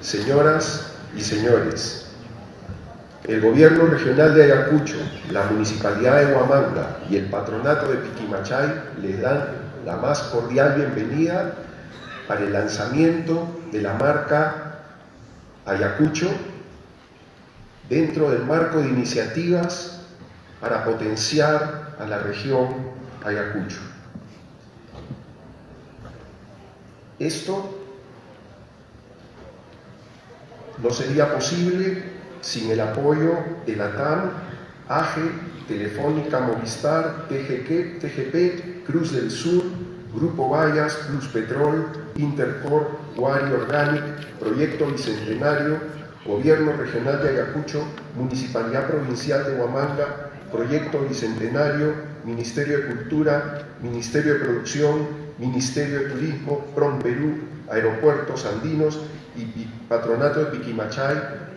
Señoras y señores, el Gobierno Regional de Ayacucho, la Municipalidad de Huamanga y el Patronato de Piquimachay les dan la más cordial bienvenida para el lanzamiento de la marca Ayacucho dentro del marco de iniciativas para potenciar a la región Ayacucho. Esto no sería posible sin el apoyo de la TAM, AGE, Telefónica, Movistar, TGP, Cruz del Sur, Grupo Vallas, Plus Petrol, Intercorp, Wari Organic, Proyecto Bicentenario, Gobierno Regional de Ayacucho, Municipalidad Provincial de Huamanga, Proyecto Bicentenario, Ministerio de Cultura, Ministerio de Producción, Ministerio de Turismo, PROM Perú, Aeropuertos Andinos y Patronato de Piquimachay,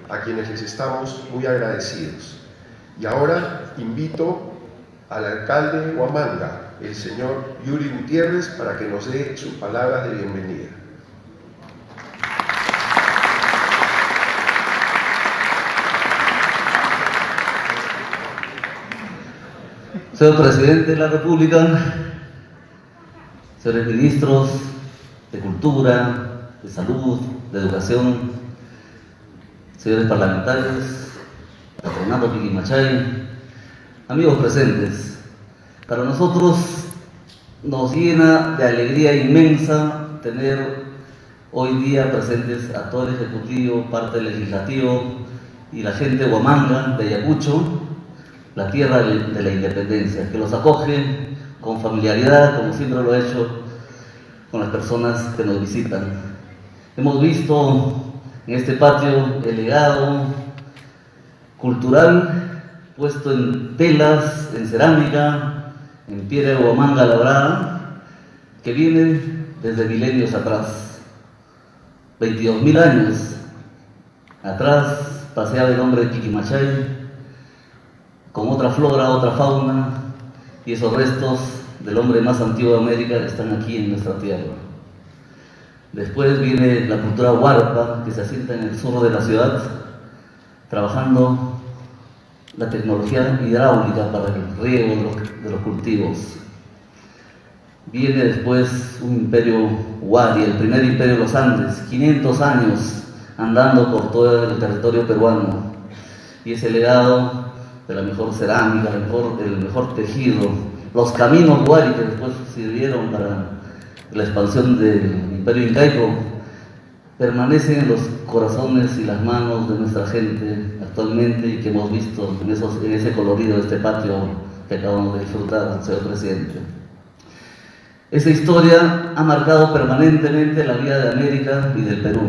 a quienes les estamos muy agradecidos. Y ahora invito al alcalde de Huamanga, el señor Yuri Gutiérrez, para que nos dé sus palabras de bienvenida. Señor Presidente de la República, señores ministros de Cultura, de Salud, de Educación, señores parlamentarios, Patronato Piquimachay, amigos presentes, para nosotros nos llena de alegría inmensa tener hoy día presentes a todo el Ejecutivo, parte del Legislativo y la gente de Huamanga, de Ayacucho, la tierra de la independencia, que los acoge con familiaridad, como siempre lo ha hecho con las personas que nos visitan. Hemos visto en este patio el legado cultural puesto en telas, en cerámica, en piedra de Huamanga labrada, que vienen desde milenios atrás. 22.000 años atrás paseaba el hombre de Piquimachay con otra flora, otra fauna, y esos restos del hombre más antiguo de América están aquí en nuestra tierra. Después viene la cultura huarpa, que se asienta en el sur de la ciudad, trabajando la tecnología hidráulica para el riego de los cultivos. Viene después un imperio Wari, el primer imperio de los Andes, 500 años andando por todo el territorio peruano, y ese legado de la mejor cerámica, el mejor tejido, los caminos Wari que después sirvieron para la expansión del imperio incaico, permanecen en los corazones y las manos de nuestra gente actualmente, y que hemos visto en ese colorido de este patio que acabamos de disfrutar, señor presidente. Esa historia ha marcado permanentemente la vida de América y del Perú,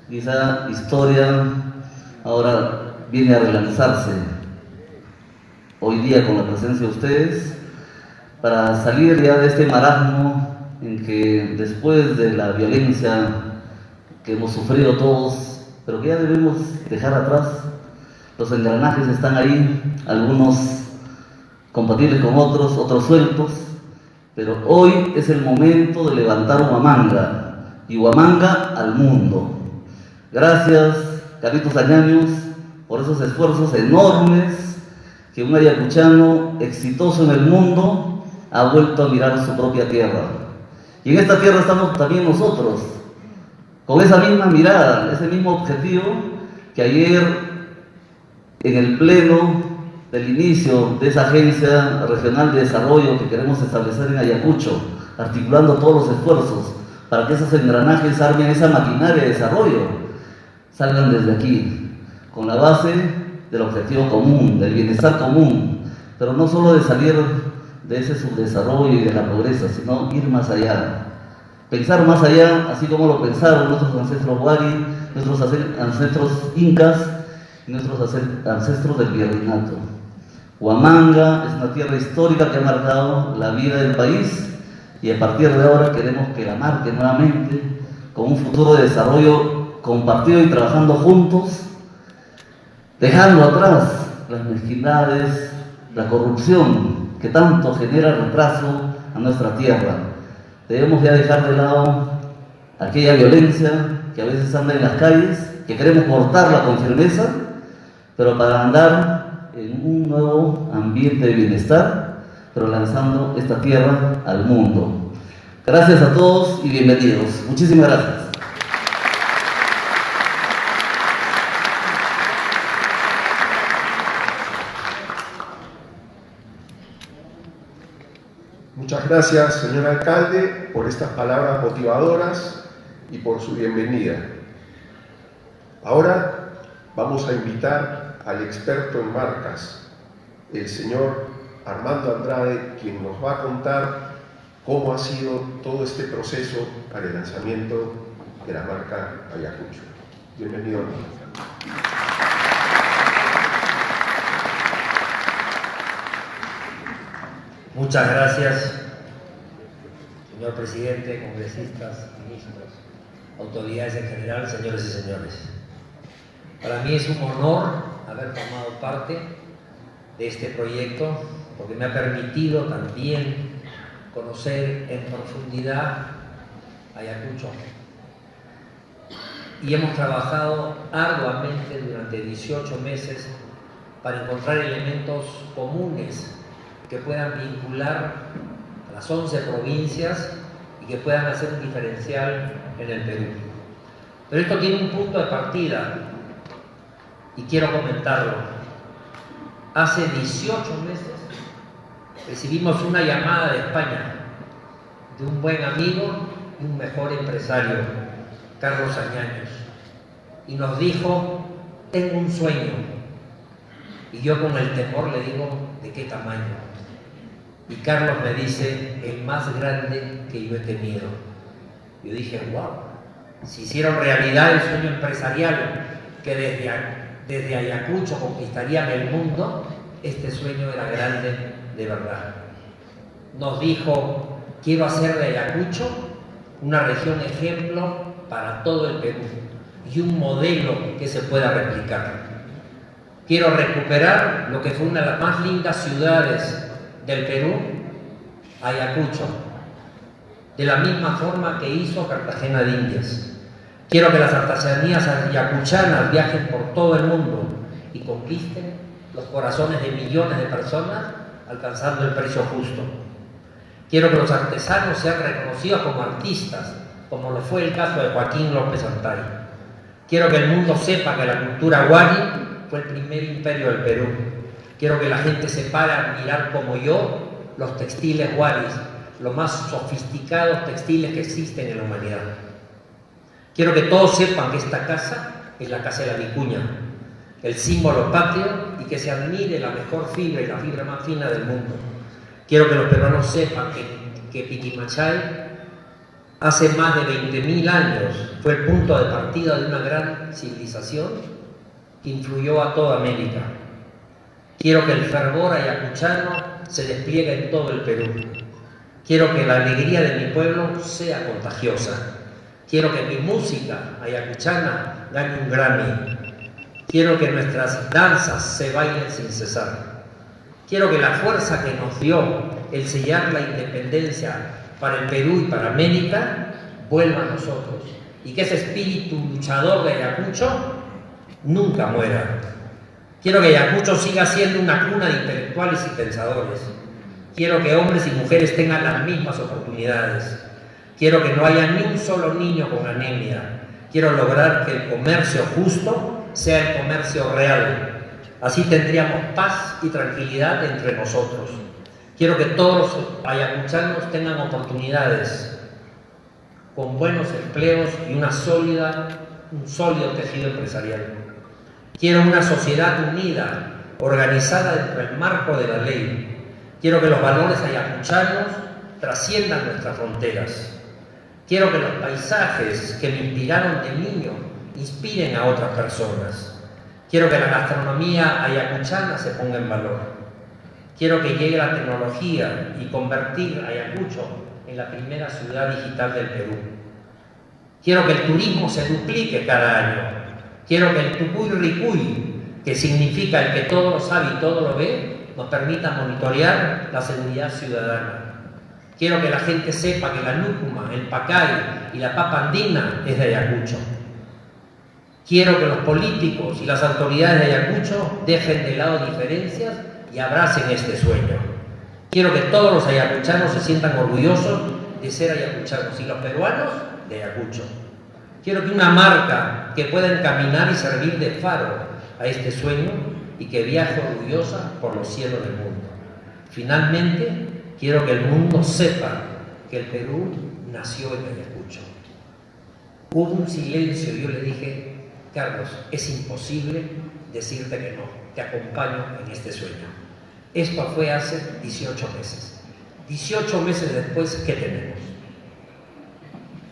y esa historia ahora viene a relanzarse hoy día con la presencia de ustedes, para salir ya de este marasmo en que después de la violencia que hemos sufrido todos, pero que ya debemos dejar atrás, los engranajes están ahí, algunos compatibles con otros, otros sueltos, pero hoy es el momento de levantar Huamanga, y Huamanga al mundo. Gracias, Carlitos Añaños, por esos esfuerzos enormes que un ayacuchano exitoso en el mundo ha vuelto a mirar su propia tierra. Y en esta tierra estamos también nosotros, con esa misma mirada, ese mismo objetivo que ayer, en el pleno del inicio de esa Agencia Regional de Desarrollo que queremos establecer en Ayacucho, articulando todos los esfuerzos para que esos engranajes armen esa maquinaria de desarrollo, salgan desde aquí, con la base del objetivo común, del bienestar común, pero no solo de salir de ese subdesarrollo y de la pobreza, sino ir más allá, pensar más allá, así como lo pensaron nuestros ancestros Wari, nuestros ancestros incas y nuestros ancestros del virreinato. Huamanga es una tierra histórica que ha marcado la vida del país, y a partir de ahora queremos que la marque nuevamente con un futuro de desarrollo compartido y trabajando juntos, dejando atrás las mezquindades, la corrupción que tanto genera retraso a nuestra tierra. Debemos ya dejar de lado aquella violencia que a veces anda en las calles, que queremos cortarla con firmeza, pero para andar en un nuevo ambiente de bienestar, pero lanzando esta tierra al mundo. Gracias a todos y bienvenidos. Muchísimas gracias. Muchas gracias, señor alcalde, por estas palabras motivadoras y por su bienvenida. Ahora vamos a invitar al experto en marcas, el señor Armando Andrade, quien nos va a contar cómo ha sido todo este proceso para el lanzamiento de la marca Ayacucho. Bienvenido, Armando. Muchas gracias, señor presidente, congresistas, ministros, autoridades en general, señores y señores. Para mí es un honor haber formado parte de este proyecto porque me ha permitido también conocer en profundidad Ayacucho. Y hemos trabajado arduamente durante 18 meses para encontrar elementos comunes que puedan vincular a las 11 provincias y que puedan hacer un diferencial en el Perú. Pero esto tiene un punto de partida y quiero comentarlo. Hace 18 meses recibimos una llamada de España de un buen amigo y un mejor empresario, Carlos Añaños, y nos dijo: tengo un sueño. Y yo con el temor le digo: ¿de qué tamaño? Y Carlos me dice: el más grande que yo he tenido. Yo dije: wow, si hicieron realidad el sueño empresarial que desde Ayacucho conquistarían el mundo, este sueño era grande de verdad. Nos dijo: quiero hacer de Ayacucho una región ejemplo para todo el Perú y un modelo que se pueda replicar. Quiero recuperar lo que fue una de las más lindas ciudades del Perú, Ayacucho, de la misma forma que hizo Cartagena de Indias. Quiero que las artesanías ayacuchanas viajen por todo el mundo y conquisten los corazones de millones de personas, alcanzando el precio justo. Quiero que los artesanos sean reconocidos como artistas, como lo fue el caso de Joaquín López Antay. Quiero que el mundo sepa que la cultura huari fue el primer imperio del Perú. Quiero que la gente se pare a admirar como yo los textiles huaris, los más sofisticados textiles que existen en la humanidad. Quiero que todos sepan que esta casa es la Casa de la Vicuña, el símbolo patrio, y que se admire la mejor fibra y la fibra más fina del mundo. Quiero que los peruanos sepan que Piquimachay hace más de 20.000 años fue el punto de partida de una gran civilización que influyó a toda América. Quiero que el fervor ayacuchano se despliegue en todo el Perú. Quiero que la alegría de mi pueblo sea contagiosa. Quiero que mi música ayacuchana gane un Grammy. Quiero que nuestras danzas se bailen sin cesar. Quiero que la fuerza que nos dio el sellar la independencia para el Perú y para América vuelva a nosotros. Y que ese espíritu luchador de Ayacucho nunca muera. Quiero que Ayacucho siga siendo una cuna de intelectuales y pensadores. Quiero que hombres y mujeres tengan las mismas oportunidades. Quiero que no haya ni un solo niño con anemia. Quiero lograr que el comercio justo sea el comercio real. Así tendríamos paz y tranquilidad entre nosotros. Quiero que todos los ayacuchanos tengan oportunidades, con buenos empleos y un sólido tejido empresarial. Quiero una sociedad unida, organizada dentro del marco de la ley. Quiero que los valores ayacuchanos trasciendan nuestras fronteras. Quiero que los paisajes que me inspiraron de niño inspiren a otras personas. Quiero que la gastronomía ayacuchana se ponga en valor. Quiero que llegue la tecnología y convertir Ayacucho en la primera ciudad digital del Perú. Quiero que el turismo se duplique cada año. Quiero que el Tucuy Ricuy, que significa el que todo lo sabe y todo lo ve, nos permita monitorear la seguridad ciudadana. Quiero que la gente sepa que la lúcuma, el pacay y la papa andina es de Ayacucho. Quiero que los políticos y las autoridades de Ayacucho dejen de lado diferencias y abracen este sueño. Quiero que todos los ayacuchanos se sientan orgullosos de ser ayacuchanos y los peruanos de Ayacucho. Quiero que una marca que pueda encaminar y servir de faro a este sueño y que viaje orgullosa por los cielos del mundo. Finalmente, quiero que el mundo sepa que el Perú nació en Ayacucho. Hubo un silencio y yo le dije: Carlos, es imposible decirte que no, te acompaño en este sueño. Esto fue hace 18 meses. 18 meses después, ¿qué tenemos?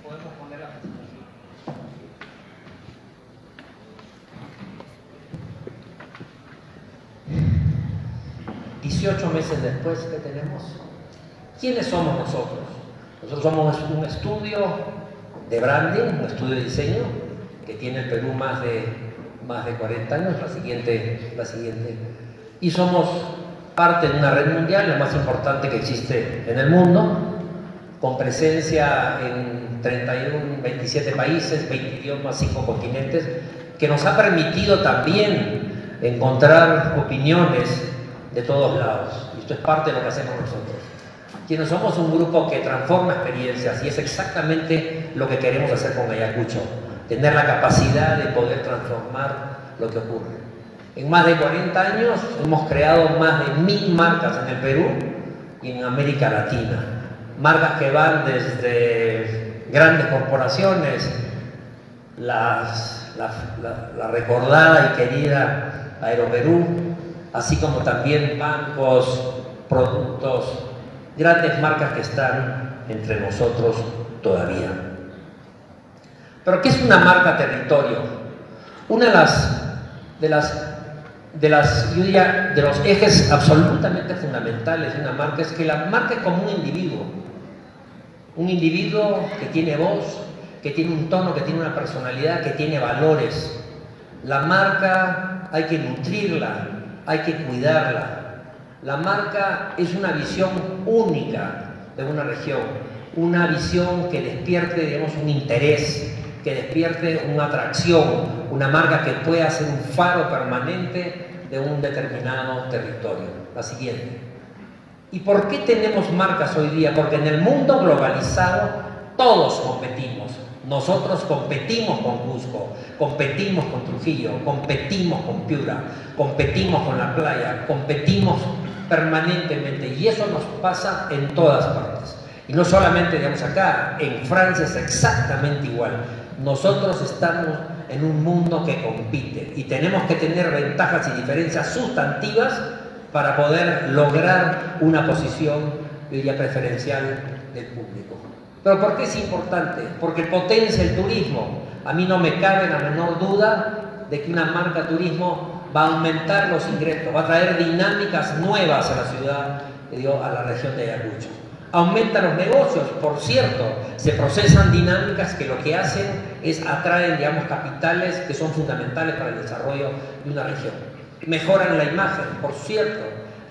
¿Podemos poner la presentación? 18 meses después, ¿qué tenemos? ¿Quiénes somos nosotros? Nosotros somos un estudio de branding, un estudio de diseño, que tiene el Perú más de 40 años, la siguiente. Y somos parte de una red mundial, la más importante que existe en el mundo, con presencia en 27 países, 20 idiomas, 5 continentes, que nos ha permitido también encontrar opiniones de todos lados. Y esto es parte de lo que hacemos nosotros. Quienes somos un grupo que transforma experiencias, y es exactamente lo que queremos hacer con Ayacucho. Tener la capacidad de poder transformar lo que ocurre. En más de 40 años hemos creado más de 1000 marcas en el Perú y en América Latina. Marcas que van desde grandes corporaciones, la recordada y querida Aeroperú, así como también bancos, productos, grandes marcas que están entre nosotros todavía. Pero ¿qué es una marca territorio? Una de los ejes absolutamente fundamentales de una marca es que la marca es como un individuo que tiene voz, que tiene un tono, que tiene una personalidad, que tiene valores. La marca hay que nutrirla, hay que cuidarla. La marca es una visión única de una región, una visión que despierte, digamos, un interés, que despierte una atracción, una marca que pueda ser un faro permanente de un determinado territorio. La siguiente. ¿Y por qué tenemos marcas hoy día? Porque en el mundo globalizado todos competimos. Nosotros competimos con Cusco, competimos con Trujillo, competimos con Piura, competimos con la playa, competimos permanentemente, y eso nos pasa en todas partes. Y no solamente, digamos, acá, en Francia es exactamente igual. Nosotros estamos en un mundo que compite y tenemos que tener ventajas y diferencias sustantivas para poder lograr una posición, yo diría, preferencial del público. ¿Pero por qué es importante? Porque potencia el turismo. A mí no me cabe la menor duda de que una marca turismo va a aumentar los ingresos, va a traer dinámicas nuevas a la ciudad, a la región de Ayacucho. Aumenta los negocios, por cierto, se procesan dinámicas que lo que hacen es atraen, digamos, capitales que son fundamentales para el desarrollo de una región. Mejoran la imagen, por cierto,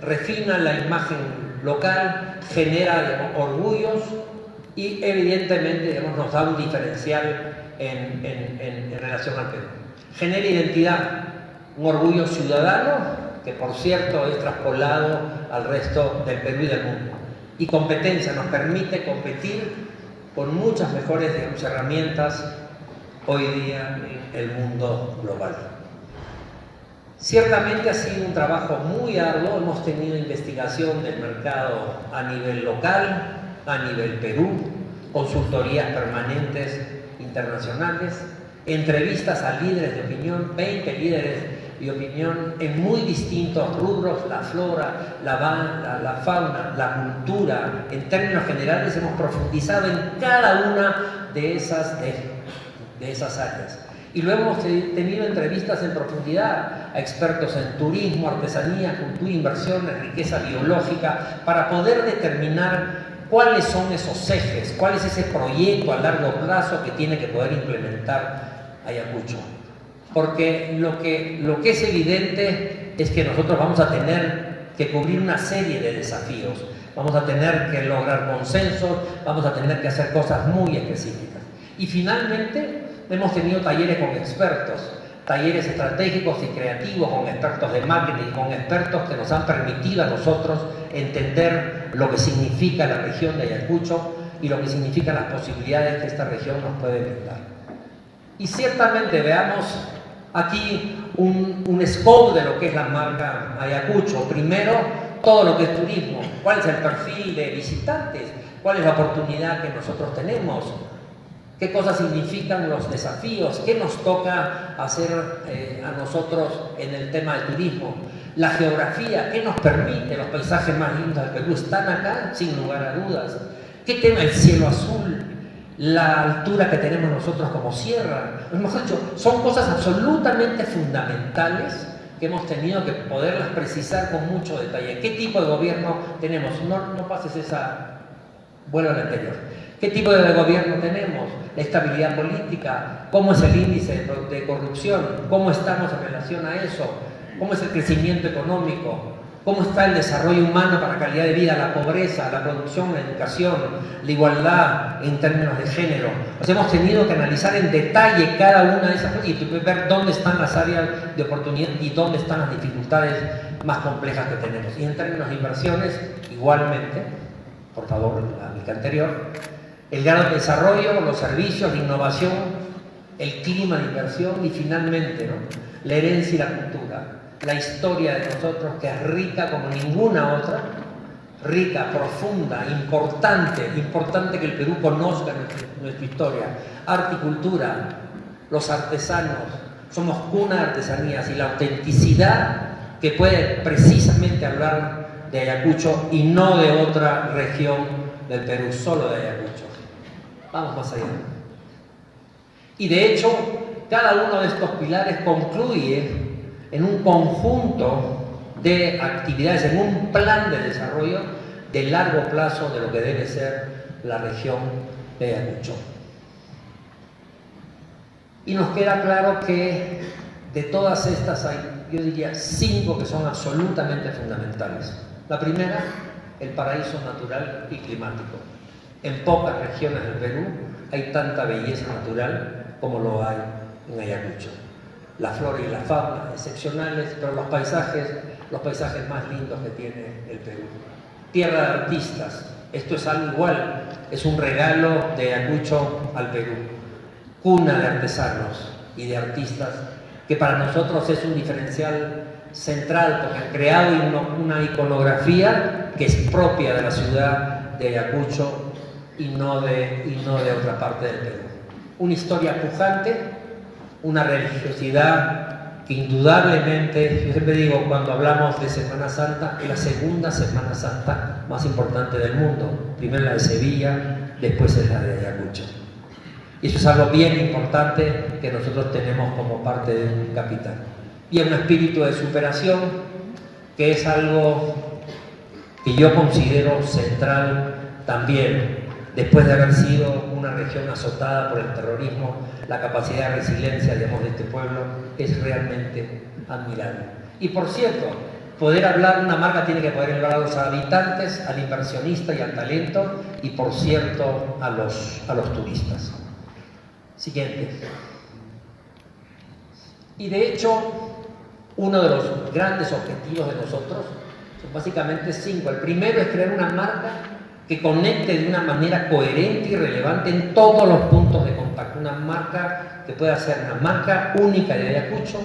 refinan la imagen local, genera, digamos, orgullos y evidentemente, digamos, nos da un diferencial en relación al Perú. Genera identidad, un orgullo ciudadano que, por cierto, es traspolado al resto del Perú y del mundo. Y competencia, nos permite competir con muchas mejores, digamos, herramientas hoy día en el mundo global. Ciertamente ha sido un trabajo muy arduo, hemos tenido investigación del mercado a nivel local, a nivel Perú, consultorías permanentes internacionales, entrevistas a líderes de opinión, 20 líderes de opinión en muy distintos rubros, la flora, la fauna, la cultura. En términos generales hemos profundizado en cada una de esas áreas. Y luego hemos tenido entrevistas en profundidad a expertos en turismo, artesanía, cultura, inversiones, riqueza biológica, para poder determinar cuáles son esos ejes, cuál es ese proyecto a largo plazo que tiene que poder implementar Ayacucho. Porque lo que es evidente es que nosotros vamos a tener que cubrir una serie de desafíos, vamos a tener que lograr consensos, vamos a tener que hacer cosas muy específicas. Y finalmente hemos tenido talleres con expertos, talleres estratégicos y creativos con expertos de marketing, con expertos que nos han permitido a nosotros entender lo que significa la región de Ayacucho y lo que significan las posibilidades que esta región nos puede brindar. Y ciertamente veamos aquí un scope de lo que es la marca Ayacucho. Primero, todo lo que es turismo, cuál es el perfil de visitantes, cuál es la oportunidad que nosotros tenemos, qué cosas significan los desafíos, qué nos toca hacer a nosotros en el tema del turismo, la geografía, qué nos permite, los paisajes más lindos del Perú están acá, sin lugar a dudas, qué tema el cielo azul, la altura que tenemos nosotros como sierra, mejor dicho, son cosas absolutamente fundamentales que hemos tenido que poderlas precisar con mucho detalle. ¿Qué tipo de gobierno tenemos? No pases esa, vuelvo al anterior. ¿Qué tipo de gobierno tenemos? La estabilidad política, cómo es el índice de corrupción, cómo estamos en relación a eso, cómo es el crecimiento económico, cómo está el desarrollo humano para calidad de vida, la pobreza, la producción, la educación, la igualdad en términos de género. O sea, hemos tenido que analizar en detalle cada una de esas cosas y ver dónde están las áreas de oportunidad y dónde están las dificultades más complejas que tenemos. Y en términos de inversiones, igualmente, por favor, la mica anterior, el grado de desarrollo, los servicios, la innovación, el clima de inversión y finalmente, ¿no?, la herencia y la cultura, la historia de nosotros que es rica como ninguna otra, rica, profunda, importante que el Perú conozca nuestra historia, arte y cultura, los artesanos, somos cuna de artesanías y la autenticidad que puede precisamente hablar de Ayacucho y no de otra región del Perú, solo de Ayacucho. Vamos más allá. Y de hecho, cada uno de estos pilares concluye en un conjunto de actividades, en un plan de desarrollo de largo plazo de lo que debe ser la región de Ayacucho. Y nos queda claro que de todas estas hay, yo diría, 5 que son absolutamente fundamentales. La primera, el paraíso natural y climático. En pocas regiones del Perú hay tanta belleza natural como lo hay en Ayacucho. La flora y la fauna excepcionales, pero los paisajes más lindos que tiene el Perú. Tierra de artistas, esto es algo igual, es un regalo de Ayacucho al Perú. Cuna de artesanos y de artistas, que para nosotros es un diferencial central, porque han creado una iconografía que es propia de la ciudad de Ayacucho y no de otra parte del Perú. Una historia pujante, una religiosidad que indudablemente, yo siempre digo, cuando hablamos de Semana Santa, es la segunda Semana Santa más importante del mundo. Primero la de Sevilla, después es la de Ayacucho. Y eso es algo bien importante que nosotros tenemos como parte de un capital. Y un espíritu de superación, que es algo que yo considero central también. Después de haber sido una región azotada por el terrorismo, la capacidad de resiliencia, digamos, de este pueblo es realmente admirable. Y por cierto, poder hablar, una marca tiene que poder hablar a los habitantes, al inversionista y al talento, y por cierto, a los turistas. Siguiente. Y de hecho, uno de los grandes objetivos de nosotros son básicamente 5. El primero es crear una marca que conecte de una manera coherente y relevante en todos los puntos de contacto. Una marca que pueda ser una marca única de Ayacucho,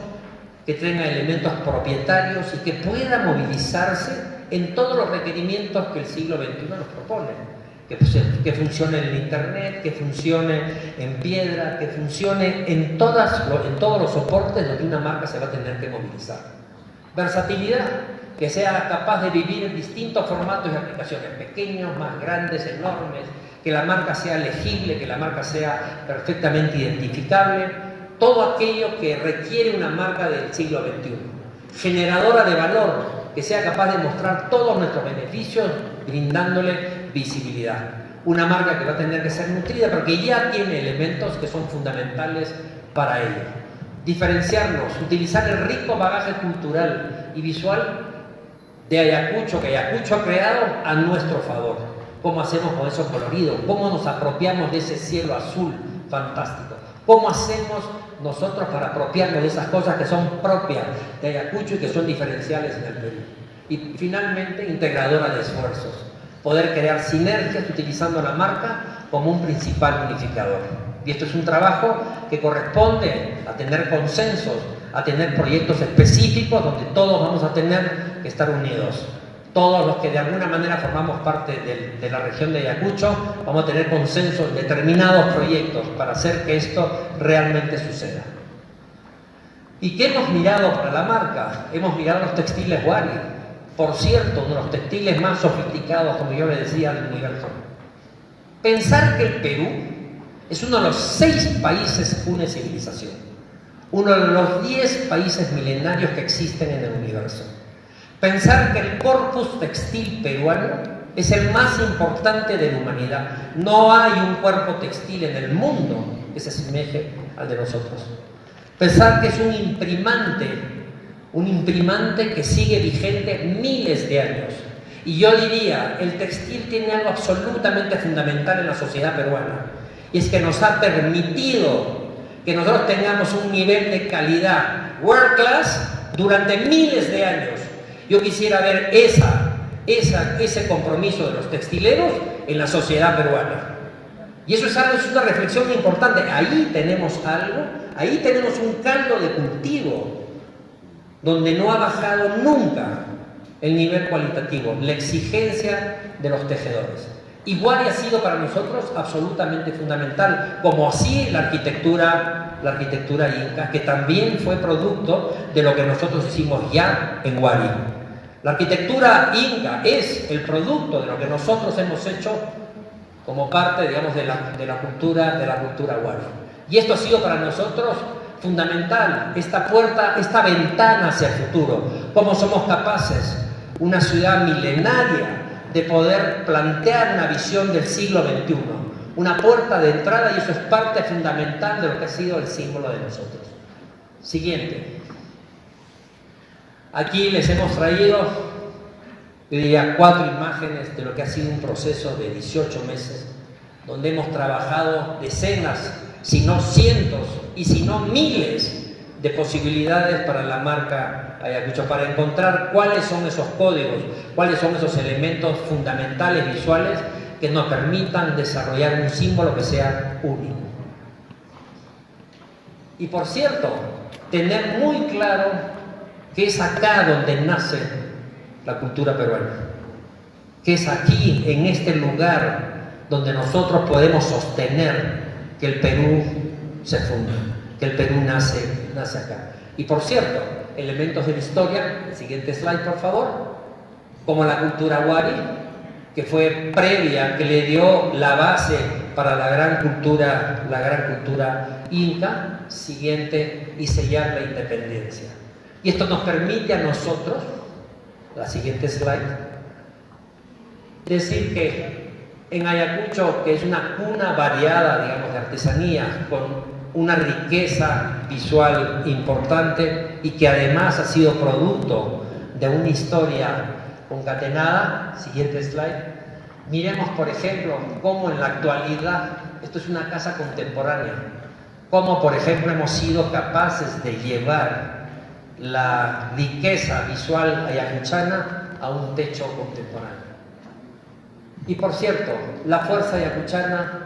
que tenga elementos propietarios y que pueda movilizarse en todos los requerimientos que el siglo XXI nos propone. Que funcione en Internet, que funcione en piedra, que funcione en todos los soportes donde una marca se va a tener que movilizar. Versatilidad, que sea capaz de vivir en distintos formatos y aplicaciones, pequeños, más grandes, enormes, que la marca sea legible, que la marca sea perfectamente identificable, todo aquello que requiere una marca del siglo XXI. Generadora de valor, que sea capaz de mostrar todos nuestros beneficios, brindándole visibilidad. Una marca que va a tener que ser nutrida, pero que ya tiene elementos que son fundamentales para ella. Diferenciarnos, utilizar el rico bagaje cultural y visual de Ayacucho, que Ayacucho ha creado a nuestro favor. ¿Cómo hacemos con esos coloridos? ¿Cómo nos apropiamos de ese cielo azul fantástico? ¿Cómo hacemos nosotros para apropiarnos de esas cosas que son propias de Ayacucho y que son diferenciales en el Perú? Y finalmente, integradora de esfuerzos. Poder crear sinergias utilizando la marca como un principal unificador. Y esto es un trabajo que corresponde a tener consensos, a tener proyectos específicos donde todos vamos a tener que estar unidos. Todos los que de alguna manera formamos parte de la región de Ayacucho vamos a tener consensos en determinados proyectos para hacer que esto realmente suceda. ¿Y qué hemos mirado para la marca? Hemos mirado los textiles Wari. Por cierto, uno de los textiles más sofisticados, como yo le decía, del universo. Pensar que el Perú es uno de los 6 países une civilización, uno de los 10 países milenarios que existen en el universo. Pensar que el corpus textil peruano es el más importante de la humanidad. No hay un cuerpo textil en el mundo que se asemeje al de nosotros. Pensar que es un imprimante que sigue vigente miles de años. Y yo diría, el textil tiene algo absolutamente fundamental en la sociedad peruana, y es que nos ha permitido que nosotros tengamos un nivel de calidad world class durante miles de años. Yo quisiera ver ese compromiso de los textileros en la sociedad peruana. Y eso es una reflexión importante. Ahí tenemos algo, ahí tenemos un caldo de cultivo donde no ha bajado nunca el nivel cualitativo, la exigencia de los tejedores. Igual ha sido para nosotros absolutamente fundamental, como así la arquitectura inca, que también fue producto de lo que nosotros hicimos ya en Wari. La arquitectura inca es el producto de lo que nosotros hemos hecho como parte, digamos, de la cultura Wari. Y esto ha sido para nosotros fundamental, esta puerta, esta ventana hacia el futuro. ¿Cómo somos capaces, una ciudad milenaria, de poder plantear una visión del siglo XXI? Una puerta de entrada, y eso es parte fundamental de lo que ha sido el símbolo de nosotros. Siguiente. Aquí les hemos traído, yo diría, 4 imágenes de lo que ha sido un proceso de 18 meses, donde hemos trabajado decenas, si no cientos, y si no miles de posibilidades para la marca Ayacucho, para encontrar cuáles son esos códigos, cuáles son esos elementos fundamentales visuales que nos permitan desarrollar un símbolo que sea único. Y por cierto, tener muy claro que es acá donde nace la cultura peruana, que es aquí, en este lugar, donde nosotros podemos sostener que el Perú se funda, que el Perú nace acá. Y por cierto, elementos de la historia, el siguiente slide por favor, como la cultura Wari, que fue previa, que le dio la base para la gran cultura inca, siguiente, y sellar la independencia. Y esto nos permite a nosotros, la siguiente slide, decir que en Ayacucho, que es una cuna variada, digamos, de artesanía, con una riqueza visual importante y que además ha sido producto de una historia concatenada. Siguiente slide. Miremos, por ejemplo, cómo en la actualidad, esto es una casa contemporánea, cómo, por ejemplo, hemos sido capaces de llevar la riqueza visual ayacuchana a un techo contemporáneo. Y por cierto, la fuerza ayacuchana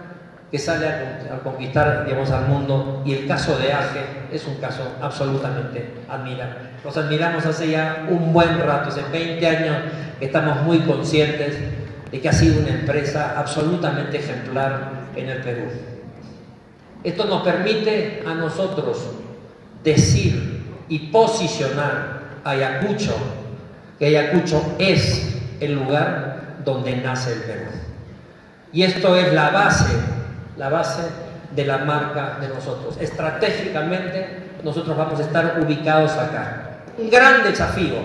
que sale a conquistar, digamos, al mundo, y el caso de AGE es un caso absolutamente admirable. Los admiramos hace ya un buen rato, hace 20 años que estamos muy conscientes de que ha sido una empresa absolutamente ejemplar en el Perú. Esto nos permite a nosotros decir y posicionar a Ayacucho, que Ayacucho es el lugar donde nace el Perú. Y esto es la base de la marca de nosotros. Estratégicamente, nosotros vamos a estar ubicados acá. Un gran desafío.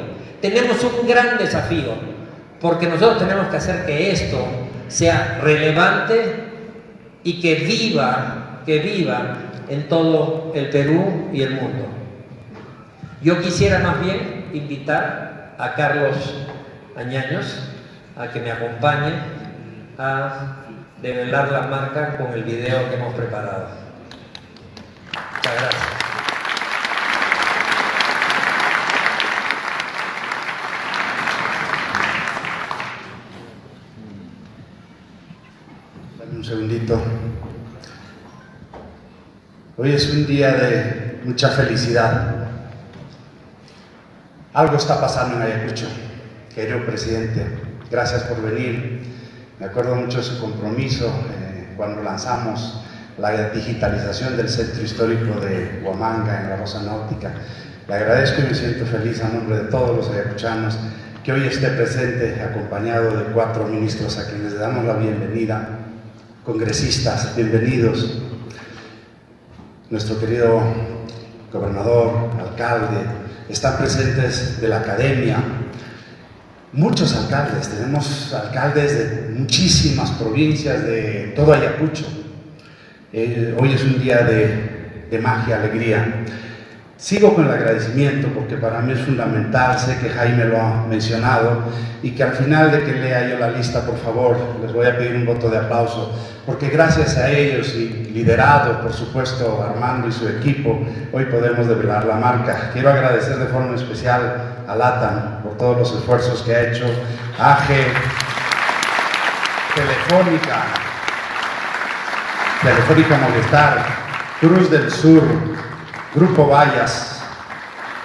Tenemos un gran desafío, porque nosotros tenemos que hacer que esto sea relevante y que viva en todo el Perú y el mundo. Yo quisiera más bien invitar a Carlos Añaños a que me acompañe a develar la marca con el video que hemos preparado. Muchas gracias. Dame un segundito. Hoy es un día de mucha felicidad. Algo está pasando en Ayacucho. Querido presidente, gracias por venir. Me acuerdo mucho de su compromiso cuando lanzamos la digitalización del centro histórico de Huamanga en la Rosa Náutica. Le agradezco y me siento feliz a nombre de todos los ayacuchanos que hoy esté presente acompañado de 4 ministros a quienes le damos la bienvenida. Congresistas, bienvenidos. Nuestro querido gobernador, alcalde, están presentes de la academia. Muchos alcaldes, tenemos alcaldes de muchísimas provincias de todo Ayacucho. Hoy es un día de magia, alegría. Sigo con el agradecimiento porque para mí es fundamental, sé que Jaime lo ha mencionado y que al final de que lea yo la lista, por favor, les voy a pedir un voto de aplauso porque gracias a ellos y liderado, por supuesto, Armando y su equipo, hoy podemos develar la marca. Quiero agradecer de forma especial a LATAM por todos los esfuerzos que ha hecho, AGE, Telefónica Movistar, Cruz del Sur, Grupo Vallas,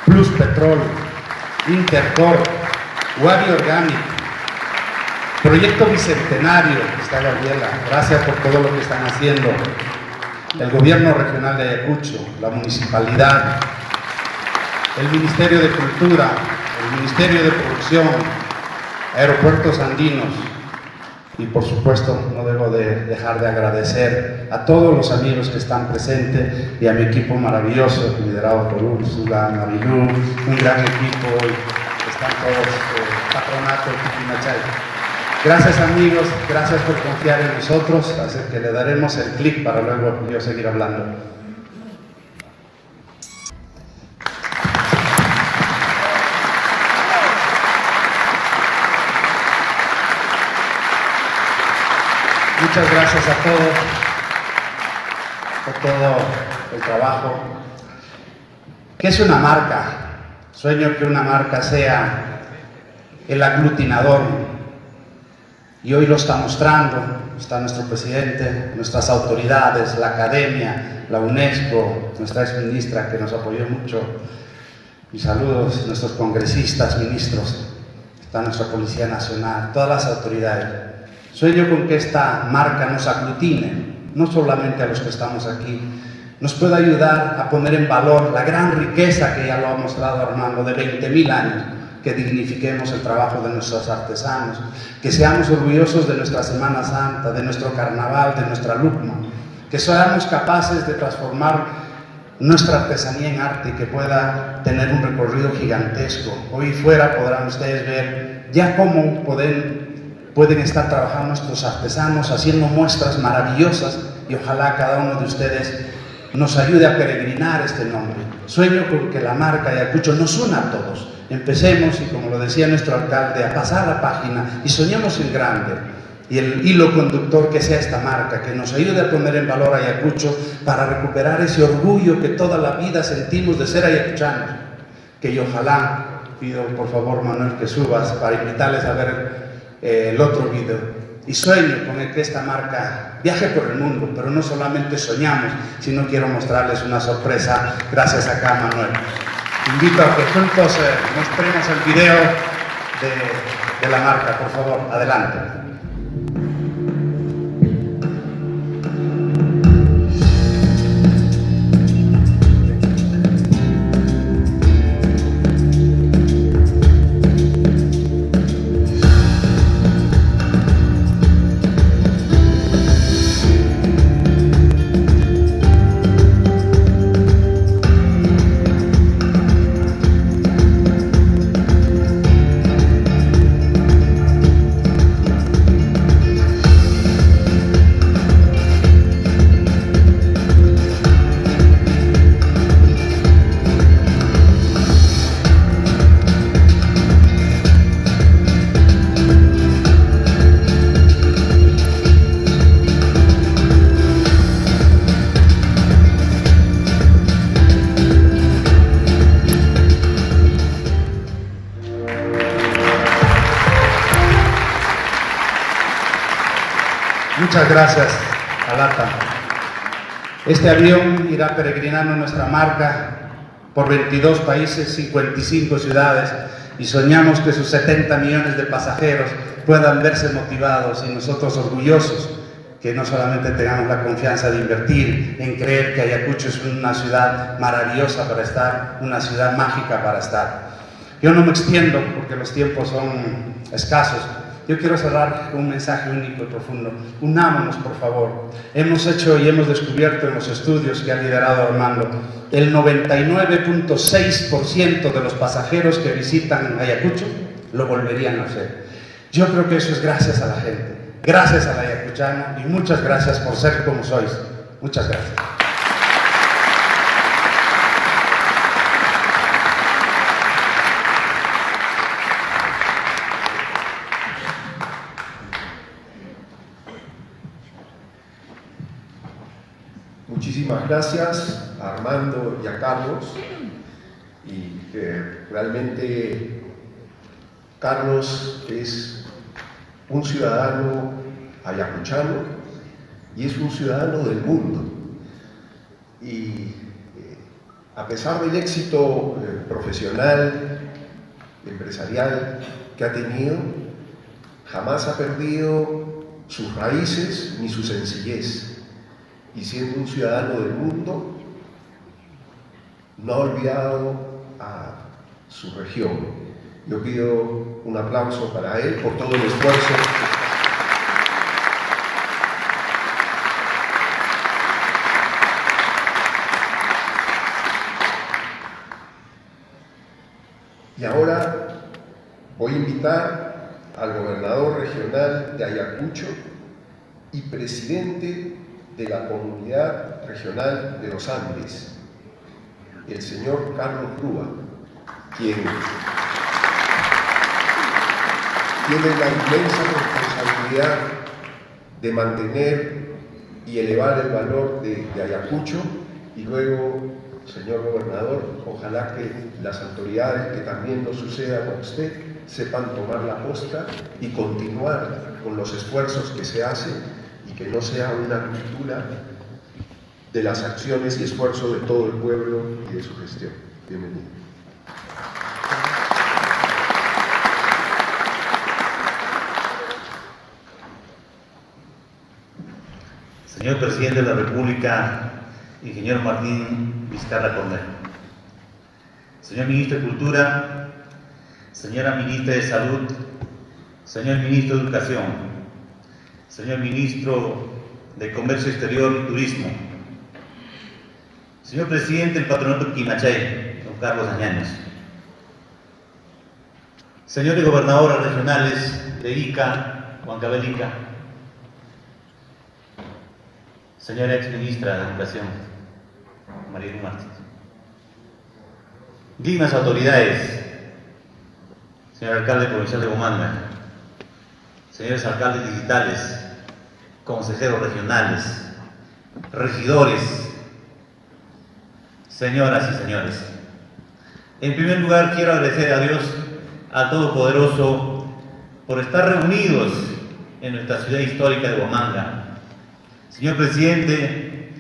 Plus Petrol, Intercor, Wadi Organic, Proyecto Bicentenario, está Gabriela, gracias por todo lo que están haciendo, el Gobierno Regional de Ayacucho, la Municipalidad, el Ministerio de Cultura, el Ministerio de Producción, Aeropuertos Andinos y por supuesto no debo de dejar de agradecer a todos los amigos que están presentes y a mi equipo maravilloso liderado por Úrsula, Marilú, un gran equipo hoy, están todos, Patronato, Pipinachay. Gracias amigos, gracias por confiar en nosotros, así que le daremos el clic para luego yo seguir hablando. Muchas gracias a todos por todo el trabajo. ¿Qué es una marca? Sueño que una marca sea el aglutinador y hoy lo está mostrando. Está nuestro presidente, nuestras autoridades, la academia, la UNESCO, nuestra exministra que nos apoyó mucho. Mis saludos, nuestros congresistas, ministros, está nuestra Policía Nacional, todas las autoridades. Sueño con que esta marca nos aglutine, no solamente a los que estamos aquí, nos pueda ayudar a poner en valor la gran riqueza que ya lo ha mostrado Armando de 20.000 años, que dignifiquemos el trabajo de nuestros artesanos, que seamos orgullosos de nuestra Semana Santa, de nuestro carnaval, de nuestra lucma, que seamos capaces de transformar nuestra artesanía en arte y que pueda tener un recorrido gigantesco. Hoy fuera podrán ustedes ver ya cómo pueden estar trabajando nuestros artesanos haciendo muestras maravillosas y ojalá cada uno de ustedes nos ayude a peregrinar este nombre. Sueño con que la marca Ayacucho nos una a todos. Empecemos, y como lo decía nuestro alcalde, a pasar la página y soñemos en grande. Y el hilo conductor que sea esta marca, que nos ayude a poner en valor a Ayacucho para recuperar ese orgullo que toda la vida sentimos de ser ayacuchanos. Que yo ojalá, pido por favor Manuel que subas para invitarles a ver el otro video, y sueño con que esta marca viaje por el mundo, pero no solamente soñamos, sino quiero mostrarles una sorpresa gracias acá a Manuel. Invito a que juntos mostremos el video de la marca, por favor, adelante. Muchas gracias, Alata. Este avión irá peregrinando nuestra marca por 22 países, 55 ciudades, y soñamos que sus 70 millones de pasajeros puedan verse motivados y nosotros orgullosos que no solamente tengamos la confianza de invertir, en creer que Ayacucho es una ciudad maravillosa para estar, una ciudad mágica para estar. Yo no me extiendo porque los tiempos son escasos. Yo quiero cerrar con un mensaje único y profundo. Unámonos, por favor. Hemos hecho y hemos descubierto en los estudios que ha liderado Armando, el 99.6% de los pasajeros que visitan Ayacucho lo volverían a hacer. Yo creo que eso es gracias a la gente, gracias al ayacuchano, y muchas gracias por ser como sois. Muchas gracias. Muchísimas gracias a Armando y a Carlos, y realmente Carlos es un ciudadano ayacuchano y es un ciudadano del mundo, y a pesar del éxito profesional, empresarial que ha tenido, jamás ha perdido sus raíces ni su sencillez. Y siendo un ciudadano del mundo, no ha olvidado a su región. Yo pido un aplauso para él por todo el esfuerzo. Y ahora voy a invitar al gobernador regional de Ayacucho y presidente de la Comunidad Regional de los Andes, el señor Carlos Rúa, quien tiene la inmensa responsabilidad de mantener y elevar el valor de Ayacucho. Y luego, señor gobernador, ojalá que las autoridades, que también lo suceda con usted, sepan tomar la posta y continuar con los esfuerzos que se hacen, y que no sea una ruptura de las acciones y esfuerzos de todo el pueblo y de su gestión. Bienvenido. Señor Presidente de la República, ingeniero Martín Vizcarra Cornejo, señor Ministro de Cultura, señora Ministra de Salud, señor Ministro de Educación, señor Ministro de Comercio Exterior y Turismo, señor Presidente del Patronato Quimachay, don Carlos Añañez, señores gobernadores regionales de Ica, Huancabelica, Ica, señora ex ministra de Educación, María Luis Martínez, dignas autoridades, señor alcalde provincial de Huamanga, señores alcaldes digitales, consejeros regionales, regidores, señoras y señores. En primer lugar, quiero agradecer a Dios, al Todopoderoso, por estar reunidos en nuestra ciudad histórica de Huamanga. Señor Presidente,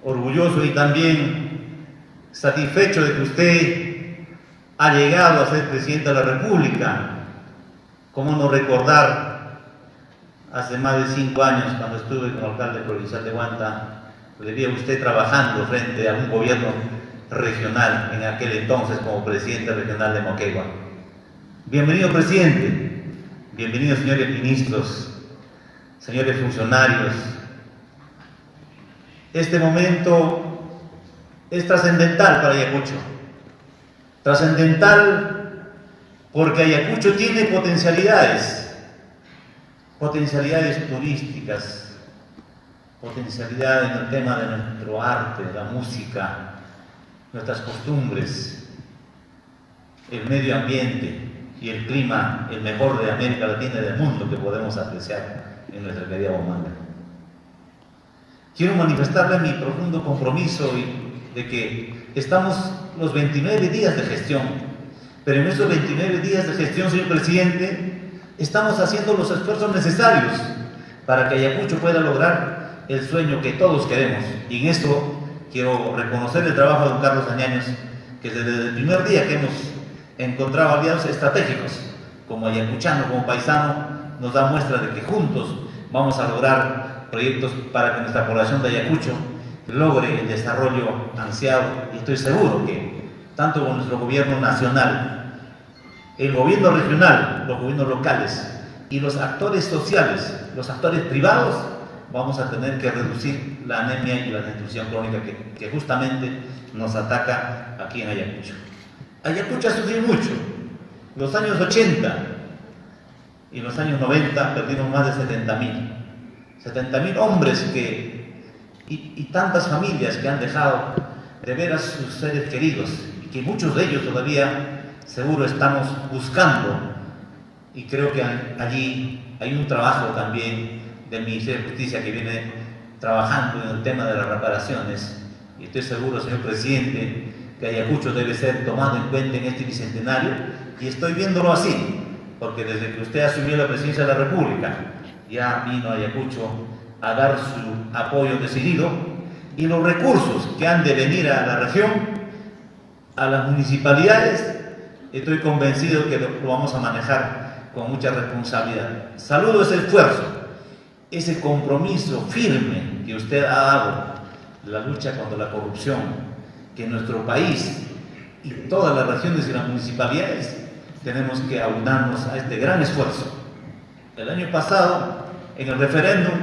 orgulloso y también satisfecho de que usted ha llegado a ser Presidente de la República. ¿Cómo no recordar hace más de 5 años, cuando estuve como alcalde provincial de Huanta, le vi a usted trabajando frente a un gobierno regional, en aquel entonces como presidente regional de Moquegua? Bienvenido, presidente. Bienvenidos, señores ministros, señores funcionarios. Este momento es trascendental para Ayacucho. Trascendental porque Ayacucho tiene potencialidades turísticas, potencialidad en el tema de nuestro arte, la música, nuestras costumbres, el medio ambiente y el clima, el mejor de América Latina y del mundo, que podemos apreciar en nuestra querida Huamanga. Quiero manifestarle mi profundo compromiso de que estamos los 29 días de gestión, pero en esos 29 días de gestión, señor presidente, estamos haciendo los esfuerzos necesarios para que Ayacucho pueda lograr el sueño que todos queremos. Y en esto quiero reconocer el trabajo de don Carlos Añaños, que desde el primer día que hemos encontrado aliados estratégicos, como ayacuchano, como paisano, nos da muestra de que juntos vamos a lograr proyectos para que nuestra población de Ayacucho logre el desarrollo ansiado. Y estoy seguro que tanto con nuestro gobierno nacional, el gobierno regional, los gobiernos locales y los actores sociales, los actores privados, vamos a tener que reducir la anemia y la desnutrición crónica que justamente nos ataca aquí en Ayacucho. Ayacucho ha sufrido mucho. Los años 80 y los años 90 perdimos más de 70.000 hombres y tantas familias que han dejado de ver a sus seres queridos, y que muchos de ellos todavía seguro estamos buscando. Y creo que allí hay un trabajo también del Ministerio de Justicia que viene trabajando en el tema de las reparaciones, y estoy seguro, señor presidente, que Ayacucho debe ser tomado en cuenta en este bicentenario, y estoy viéndolo así, porque desde que usted asumió la presidencia de la República, ya vino a Ayacucho a dar su apoyo decidido, y los recursos que han de venir a la región, a las municipalidades, estoy convencido que lo vamos a manejar con mucha responsabilidad. Saludo ese esfuerzo, ese compromiso firme que usted ha dado, la lucha contra la corrupción, que en nuestro país y todas las regiones y las municipalidades tenemos que aunarnos a este gran esfuerzo. El año pasado, en el referéndum,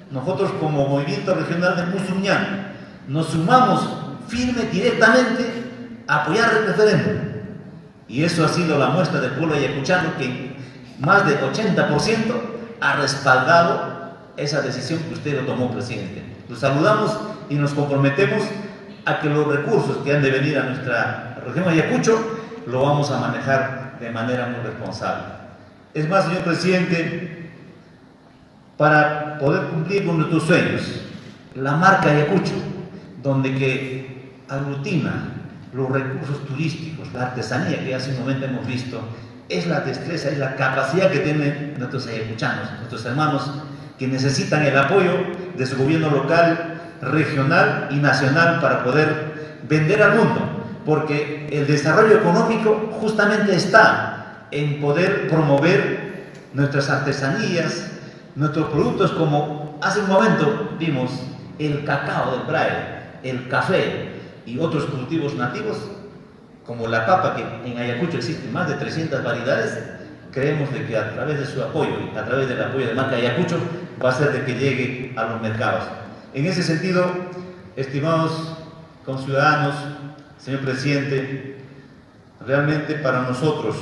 nosotros como Movimiento Regional de Musuñán nos sumamos firme directamente a apoyar el referéndum, y eso ha sido la muestra del pueblo ayacuchano, que más del 80% ha respaldado esa decisión que usted lo tomó, presidente. Lo saludamos y nos comprometemos a que los recursos que han de venir a nuestra región Ayacucho lo vamos a manejar de manera muy responsable. Es más, señor presidente, para poder cumplir con nuestros sueños, la marca Ayacucho, donde que aglutina los recursos turísticos, la artesanía que hace un momento hemos visto, es la destreza, es la capacidad que tienen nuestros ayacuchanos, nuestros hermanos, que necesitan el apoyo de su gobierno local, regional y nacional para poder vender al mundo, porque el desarrollo económico justamente está en poder promover nuestras artesanías, nuestros productos, como hace un momento vimos el cacao del Braille, el café y otros cultivos nativos, como la papa, que en Ayacucho existen más de 300 variedades. Creemos de que a través de su apoyo y a través del apoyo de marca Ayacucho va a ser de que llegue a los mercados. En ese sentido, estimados conciudadanos, señor presidente, realmente para nosotros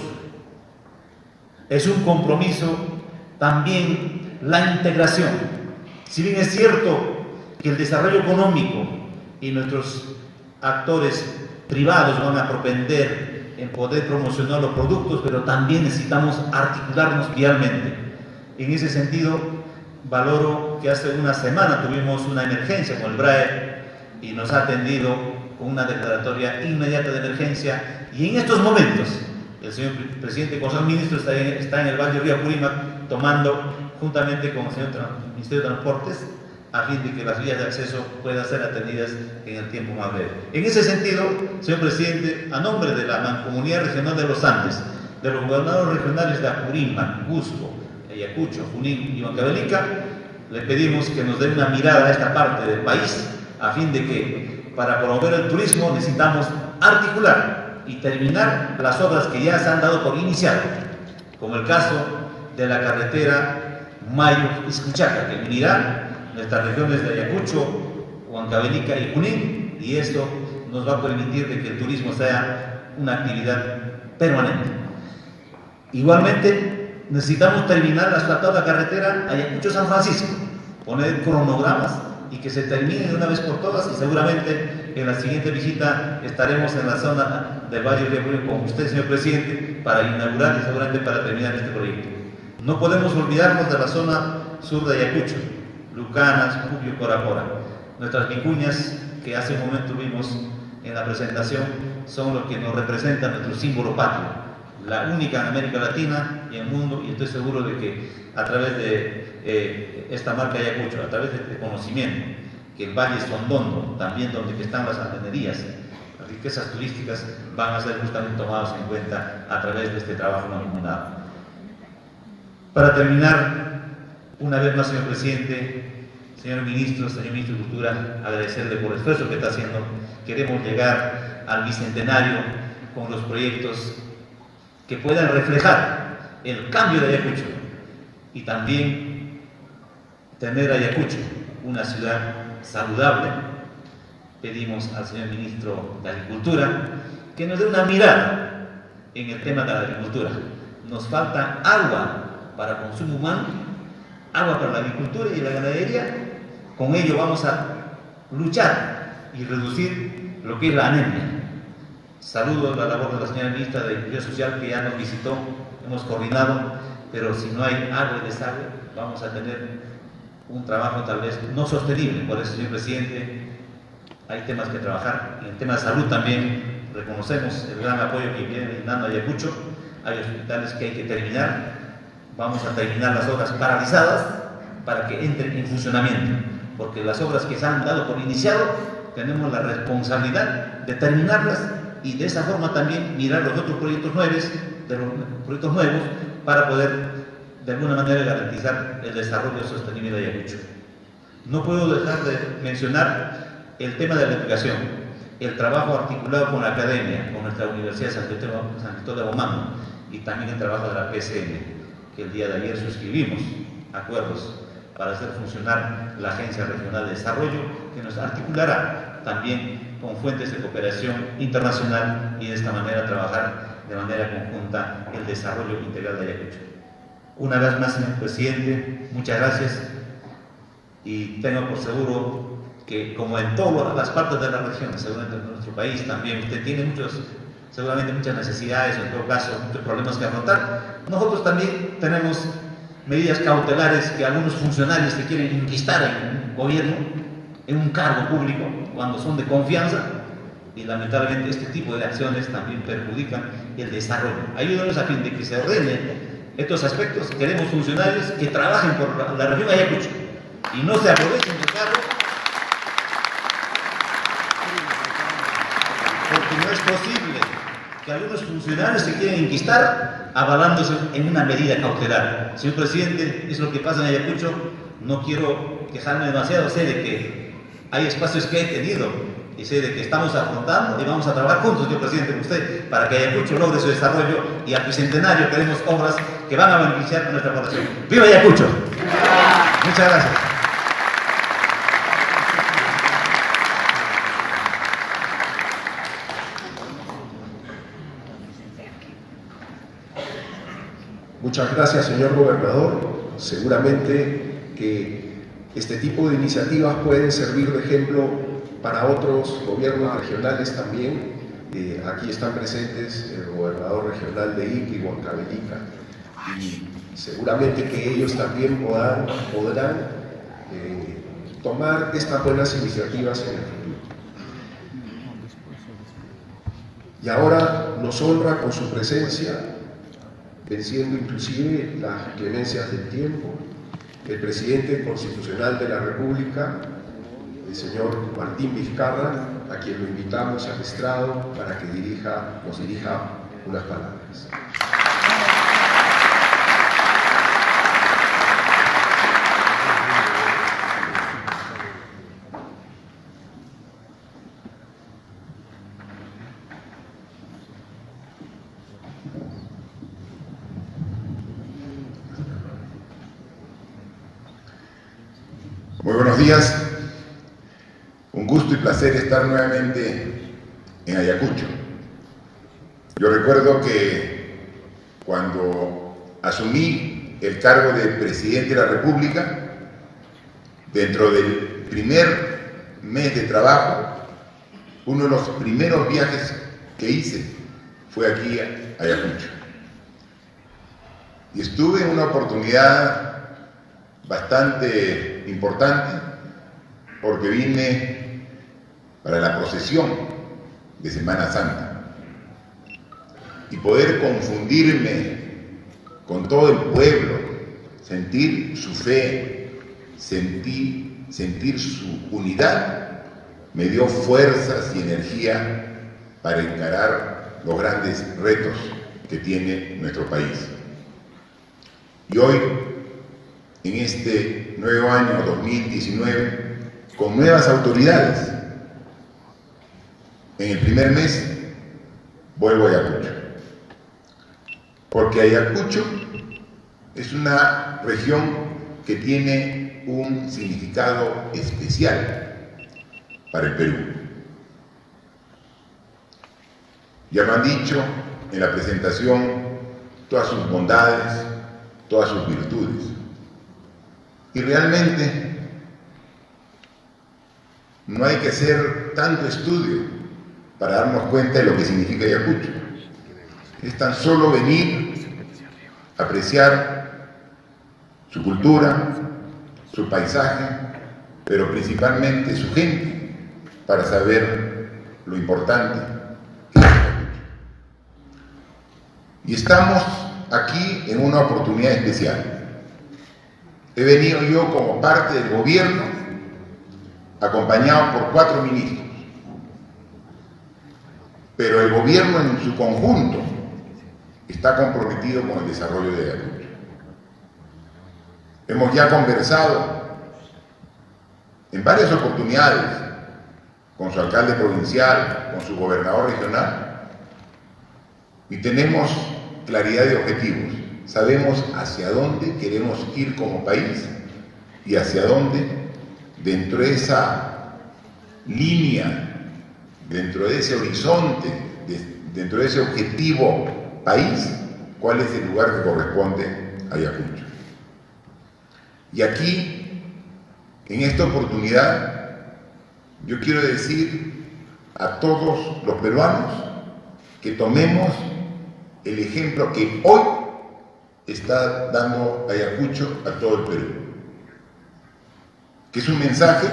es un compromiso también la integración. Si bien es cierto que el desarrollo económico y nuestros actores privados van a propender en poder promocionar los productos, pero también necesitamos articularnos vialmente. En ese sentido, valoro que hace una semana tuvimos una emergencia con el BRAE y nos ha atendido con una declaratoria inmediata de emergencia, y en estos momentos el señor presidente Consejo Ministro está en el Valle Río Apurímac tomando, juntamente con el señor Ministerio de Transportes, a fin de que las vías de acceso puedan ser atendidas en el tiempo más breve. En ese sentido, señor presidente, a nombre de la Mancomunidad Regional de los Andes, de los gobernadores regionales de Apurímac, Cusco, Ayacucho, Junín y Huancavelica, le pedimos que nos dé una mirada a esta parte del país, a fin de que para promover el turismo necesitamos articular y terminar las obras que ya se han dado por iniciar, como el caso de la carretera Mayo-Iscuchaca, que unirá nuestras regiones de Ayacucho, Huancavelica y Junín, y esto nos va a permitir de que el turismo sea una actividad permanente. Igualmente, necesitamos terminar la asfaltada carretera Ayacucho-San Francisco, poner cronogramas y que se termine de una vez por todas, y seguramente en la siguiente visita estaremos en la zona del Valle Río Apurímac con usted, señor presidente, para inaugurar y seguramente para terminar este proyecto. No podemos olvidarnos de la zona sur de Ayacucho, Lucanas, Cupio, Coracora. Nuestras vicuñas, que hace un momento vimos en la presentación, son los que nos representan nuestro símbolo patrio, la única en América Latina y en el mundo, y estoy seguro de que a través de esta marca Ayacucho, a través de este conocimiento, que el Valle Sondondo, también donde están las andenerías, las riquezas turísticas, van a ser justamente tomados en cuenta a través de este trabajo mancomunado. Para terminar, una vez más, señor presidente, señor ministro de Cultura, agradecerle por el esfuerzo que está haciendo. Queremos llegar al bicentenario con los proyectos que puedan reflejar el cambio de Ayacucho y también tener Ayacucho una ciudad saludable. Pedimos al señor ministro de Agricultura que nos dé una mirada en el tema de la agricultura. Nos falta agua para consumo humano, agua para la agricultura y la ganadería. Con ello vamos a luchar y reducir lo que es la anemia. Saludo la labor de la señora ministra de Inclusión Social, que ya nos visitó, hemos coordinado, pero si no hay agua y desagüe, vamos a tener un trabajo tal vez no sostenible. Por eso, señor presidente, hay temas que trabajar. En el tema de salud también reconocemos el gran apoyo que viene brindando Ayacucho. Hay hospitales que hay que terminar. Vamos a terminar las obras paralizadas para que entren en funcionamiento, porque las obras que se han dado por iniciado, tenemos la responsabilidad de terminarlas y de esa forma también mirar los otros proyectos nuevos para poder de alguna manera garantizar el desarrollo sostenible de Ayacucho. No puedo dejar de mencionar el tema de la educación, el trabajo articulado con la academia, con nuestra Universidad San Cristóbal de Bomán, y también el trabajo de la PCN, que el día de ayer suscribimos acuerdos para hacer funcionar la Agencia Regional de Desarrollo, que nos articulará también con fuentes de cooperación internacional y de esta manera trabajar de manera conjunta el desarrollo integral de Ayacucho. Una vez más, señor presidente, muchas gracias, y tengo por seguro que, como en todas las partes de la región, seguramente en nuestro país también, usted tiene seguramente muchas necesidades, en todo caso, muchos problemas que afrontar. Nosotros también tenemos medidas cautelares que algunos funcionarios que quieren inquistar en un gobierno, en un cargo público, cuando son de confianza, y lamentablemente este tipo de acciones también perjudican el desarrollo. Ayúdenos a fin de que se ordenen estos aspectos. Queremos funcionarios que trabajen por la región de Ayacucho y no se aprovechen del cargo, porque no es posible que algunos funcionarios se quieren inquistar avalándose en una medida cautelar. Señor presidente, es lo que pasa en Ayacucho. No quiero quejarme demasiado, sé de que hay espacios que he tenido y sé de que estamos afrontando y vamos a trabajar juntos, señor presidente, con usted, para que Ayacucho logre su desarrollo, y al bicentenario queremos obras que van a beneficiar a nuestra población. ¡Viva Ayacucho! Muchas gracias. Muchas gracias, señor gobernador. Seguramente que este tipo de iniciativas pueden servir de ejemplo para otros gobiernos regionales también. Aquí están presentes el gobernador regional de Ica y Huancavelica, y seguramente que ellos también podrán tomar estas buenas iniciativas en el futuro. Y ahora nos honra con su presencia, venciendo inclusive las clemencias del tiempo, el presidente constitucional de la República, el señor Martín Vizcarra, a quien lo invitamos al estrado para que nos dirija unas palabras. Muy buenos días, un gusto y placer estar nuevamente en Ayacucho. Yo recuerdo que cuando asumí el cargo de presidente de la República, dentro del primer mes de trabajo, uno de los primeros viajes que hice fue aquí a Ayacucho. Y estuve en una oportunidad bastante importante, porque vine para la procesión de Semana Santa. y poder confundirme con todo el pueblo, sentir su fe, sentir su unidad, me dio fuerzas y energía para encarar los grandes retos que tiene nuestro país. Y hoy, en este nuevo año 2019, con nuevas autoridades, en el primer mes vuelvo a Ayacucho, porque Ayacucho es una región que tiene un significado especial para el Perú. Ya lo han dicho en la presentación todas sus bondades, todas sus virtudes. Y realmente no hay que hacer tanto estudio para darnos cuenta de lo que significa Ayacucho. Es tan solo venir, apreciar su cultura, su paisaje, pero principalmente su gente, para saber lo importante que es Ayacucho. Y estamos aquí en una oportunidad especial. He venido yo como parte del gobierno, acompañado por 4 ministros. Pero el gobierno en su conjunto está comprometido con el desarrollo de Ayacucho. Hemos ya conversado en varias oportunidades con su alcalde provincial, con su gobernador regional, y tenemos claridad de objetivos. Sabemos hacia dónde queremos ir como país y hacia dónde, dentro de esa línea, dentro de ese horizonte, dentro de ese objetivo país, cuál es el lugar que corresponde a Ayacucho. Y aquí, en esta oportunidad, yo quiero decir a todos los peruanos que tomemos el ejemplo que hoy está dando Ayacucho a todo el Perú, que es un mensaje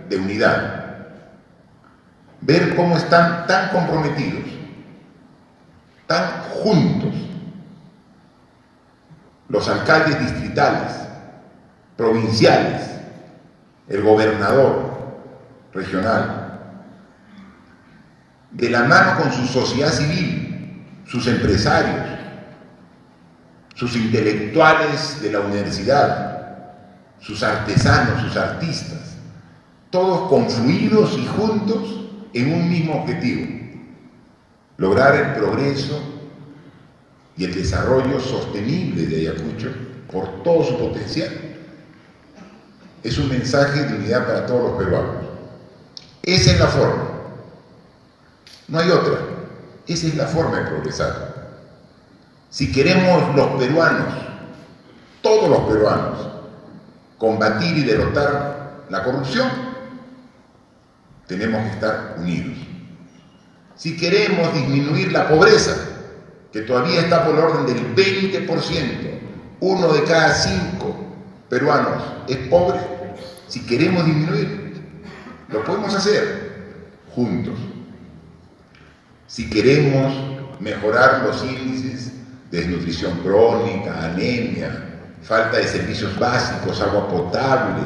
de unidad. Ver cómo están tan comprometidos, tan juntos, los alcaldes distritales, provinciales, el gobernador regional, de la mano con su sociedad civil, sus empresarios, sus intelectuales de la universidad, sus artesanos, sus artistas, todos confluidos y juntos en un mismo objetivo: lograr el progreso y el desarrollo sostenible de Ayacucho por todo su potencial. Es un mensaje de unidad para todos los peruanos. Esa es la forma, no hay otra. Esa es la forma de progresar. Si queremos los peruanos, todos los peruanos, combatir y derrotar la corrupción, tenemos que estar unidos. Si queremos disminuir la pobreza, que todavía está por el orden del 20%, 1 de cada 5 peruanos es pobre, si queremos disminuir, lo podemos hacer juntos. Si queremos mejorar los índices de desnutrición crónica, anemia, falta de servicios básicos, agua potable,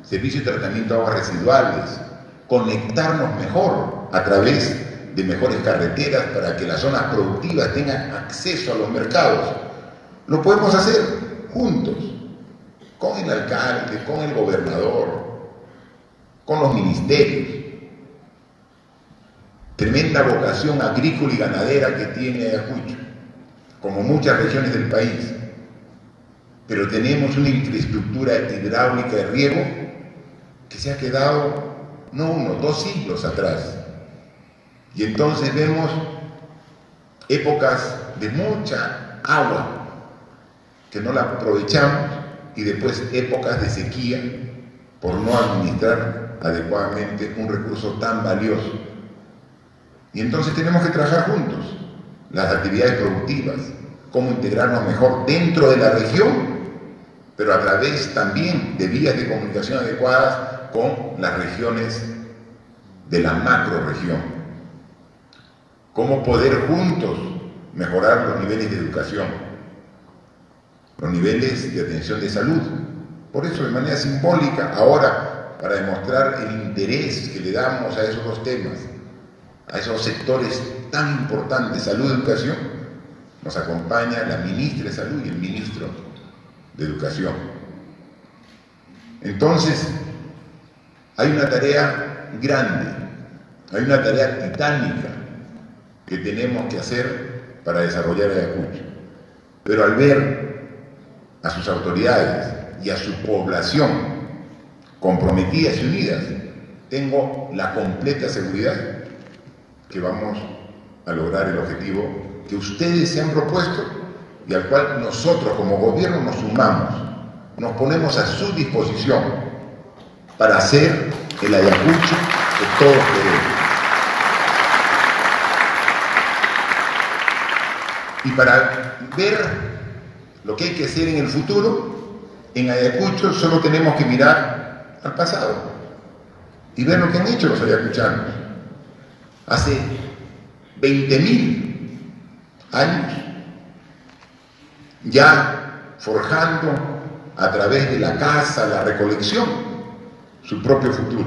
servicios de tratamiento de aguas residuales, conectarnos mejor a través de mejores carreteras para que las zonas productivas tengan acceso a los mercados, lo podemos hacer juntos, con el alcalde, con el gobernador, con los ministerios. Tremenda vocación agrícola y ganadera que tiene Ayacucho, como muchas regiones del país, pero tenemos una infraestructura hidráulica de riego que se ha quedado no 1, 2 siglos atrás. Y entonces vemos épocas de mucha agua que no la aprovechamos y después épocas de sequía por no administrar adecuadamente un recurso tan valioso. Y entonces tenemos que trabajar juntos las actividades productivas, cómo integrarnos mejor dentro de la región, pero a través también de vías de comunicación adecuadas con las regiones de la macrorregión. Cómo poder juntos mejorar los niveles de educación, los niveles de atención de salud. Por eso, de manera simbólica, ahora, para demostrar el interés que le damos a esos dos temas, a esos sectores tan importantes, salud y educación, nos acompaña la ministra de Salud y el ministro de Educación. Entonces, hay una tarea grande, hay una tarea titánica que tenemos que hacer para desarrollar Ayacucho. Pero al ver a sus autoridades y a su población comprometidas y unidas, tengo la completa seguridad que vamos a lograr el objetivo que ustedes se han propuesto y al cual nosotros como gobierno nos sumamos, nos ponemos a su disposición para hacer el Ayacucho que todos queremos. Y para ver lo que hay que hacer en el futuro, en Ayacucho solo tenemos que mirar al pasado y ver lo que han hecho los ayacuchanos. Hace 20.000 años, ya forjando a través de la caza, la recolección, su propio futuro,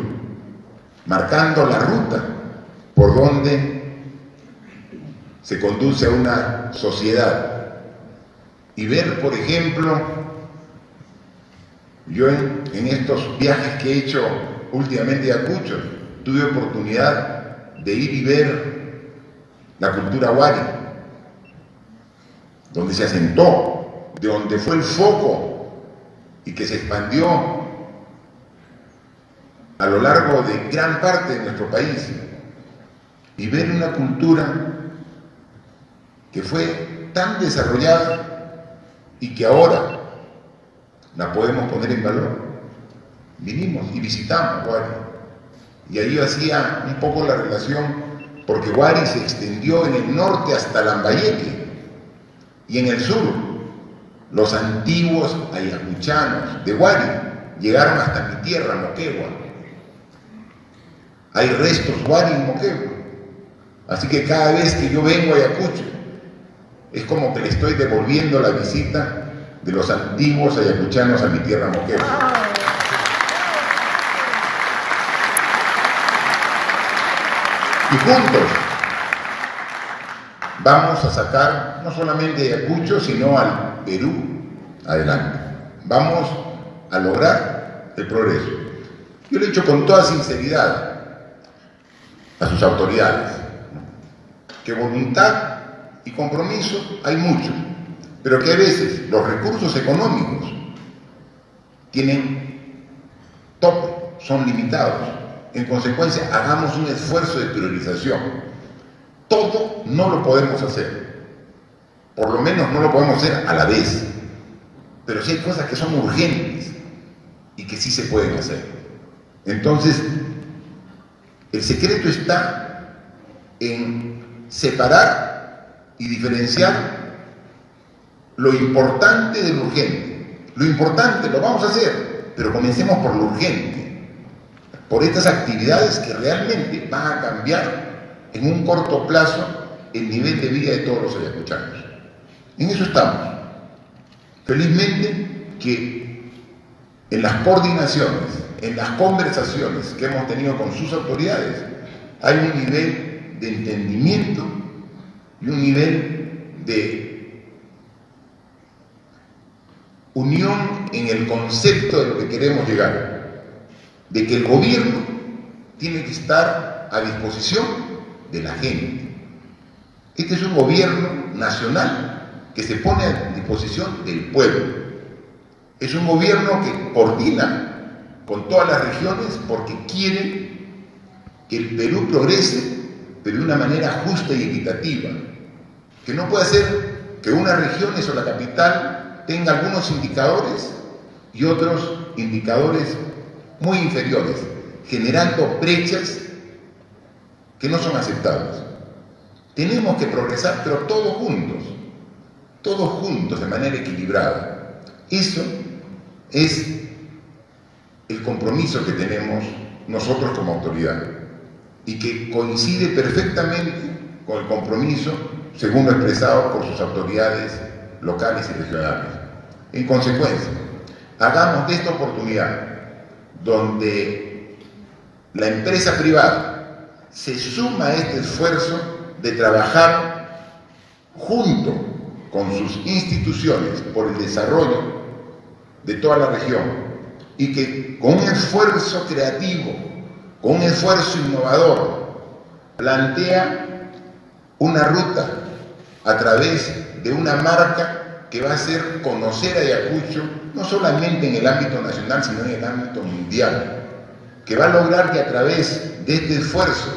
marcando la ruta por donde se conduce a una sociedad. Y ver, por ejemplo, yo en estos viajes que he hecho últimamente a Ayacucho, tuve oportunidad de ir y ver la cultura wari, donde se asentó, de donde fue el foco y que se expandió a lo largo de gran parte de nuestro país, y ver una cultura que fue tan desarrollada y que ahora la podemos poner en valor. Vinimos y visitamos Wari, y ahí hacía un poco la relación, porque Wari se extendió en el norte hasta Lambayeque, y en el sur los antiguos ayacuchanos de Wari llegaron hasta mi tierra, Moquegua. Hay restos Wari en Moquegua, así que cada vez que yo vengo a Ayacucho es como que le estoy devolviendo la visita de los antiguos ayacuchanos a mi tierra, Moquegua. Y juntos vamos a sacar no solamente Ayacucho, sino al Perú adelante. Vamos a lograr el progreso. Yo lo he dicho con toda sinceridad a sus autoridades, que voluntad y compromiso hay mucho, pero que a veces los recursos económicos tienen tope, son limitados. En consecuencia, hagamos un esfuerzo de priorización. Todo no lo podemos hacer, por lo menos no lo podemos hacer a la vez, pero sí hay cosas que son urgentes y que sí se pueden hacer. Entonces, el secreto está en separar y diferenciar lo importante de lo urgente. Lo importante lo vamos a hacer, pero comencemos por lo urgente, por estas actividades que realmente van a cambiar en un corto plazo el nivel de vida de todos los ayacuchanos. En eso estamos. Felizmente que en las coordinaciones, en las conversaciones que hemos tenido con sus autoridades, hay un nivel de entendimiento y un nivel de unión en el concepto de lo que queremos llegar, de que el gobierno tiene que estar a disposición de la gente. Este es un gobierno nacional que se pone a disposición del pueblo. Es un gobierno que coordina con todas las regiones porque quiere que el Perú progrese, pero de una manera justa y equitativa. Que no puede ser que unas regiones o la capital tenga algunos indicadores y otros indicadores muy inferiores, generando brechas que no son aceptables. Tenemos que progresar, pero todos juntos, de manera equilibrada. Eso es el compromiso que tenemos nosotros como autoridad y que coincide perfectamente con el compromiso según lo expresado por sus autoridades locales y regionales. En consecuencia, hagamos de esta oportunidad, donde la empresa privada se suma a este esfuerzo de trabajar junto con sus instituciones por el desarrollo de toda la región, y que con un esfuerzo creativo, con un esfuerzo innovador, plantea una ruta a través de una marca que va a hacer conocer a Ayacucho, no solamente en el ámbito nacional, sino en el ámbito mundial, que va a lograr que a través de este esfuerzo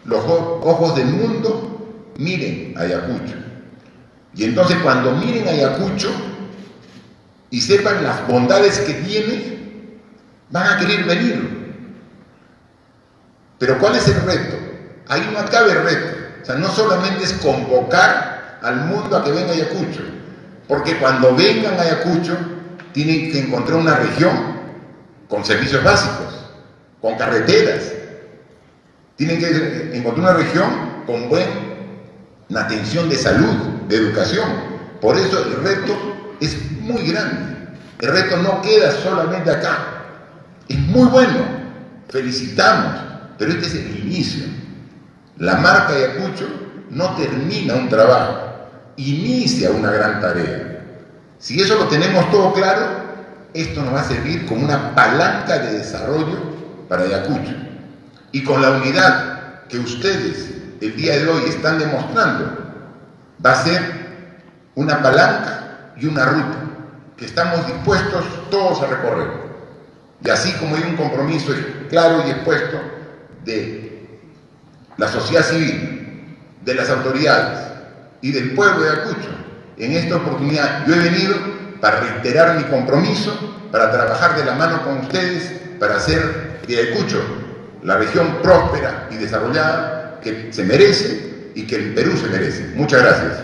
los ojos del mundo miren a Ayacucho. Y entonces cuando miren a Ayacucho y sepan las bondades que tiene, van a querer venir. Pero ¿cuál es el reto? Ahí no acabe el reto. O sea, no solamente es convocar al mundo a que venga a Ayacucho, porque cuando vengan a Ayacucho tienen que encontrar una región con servicios básicos, con carreteras, tienen que encontrar una región con buena atención de salud, de educación. Por eso el reto es muy grande. El reto no queda solamente acá. Es muy bueno, felicitamos, pero este es el inicio. La marca Ayacucho no termina un trabajo, inicia una gran tarea. Si eso lo tenemos todo claro, esto nos va a servir como una palanca de desarrollo para Ayacucho. Y con la unidad que ustedes el día de hoy están demostrando, va a ser una palanca y una ruta que estamos dispuestos todos a recorrer. Y así como hay un compromiso claro y expuesto de la sociedad civil, de las autoridades y del pueblo de Ayacucho, en esta oportunidad yo he venido para reiterar mi compromiso, para trabajar de la mano con ustedes, para hacer de Ayacucho la región próspera y desarrollada que se merece y que el Perú se merece. Muchas gracias.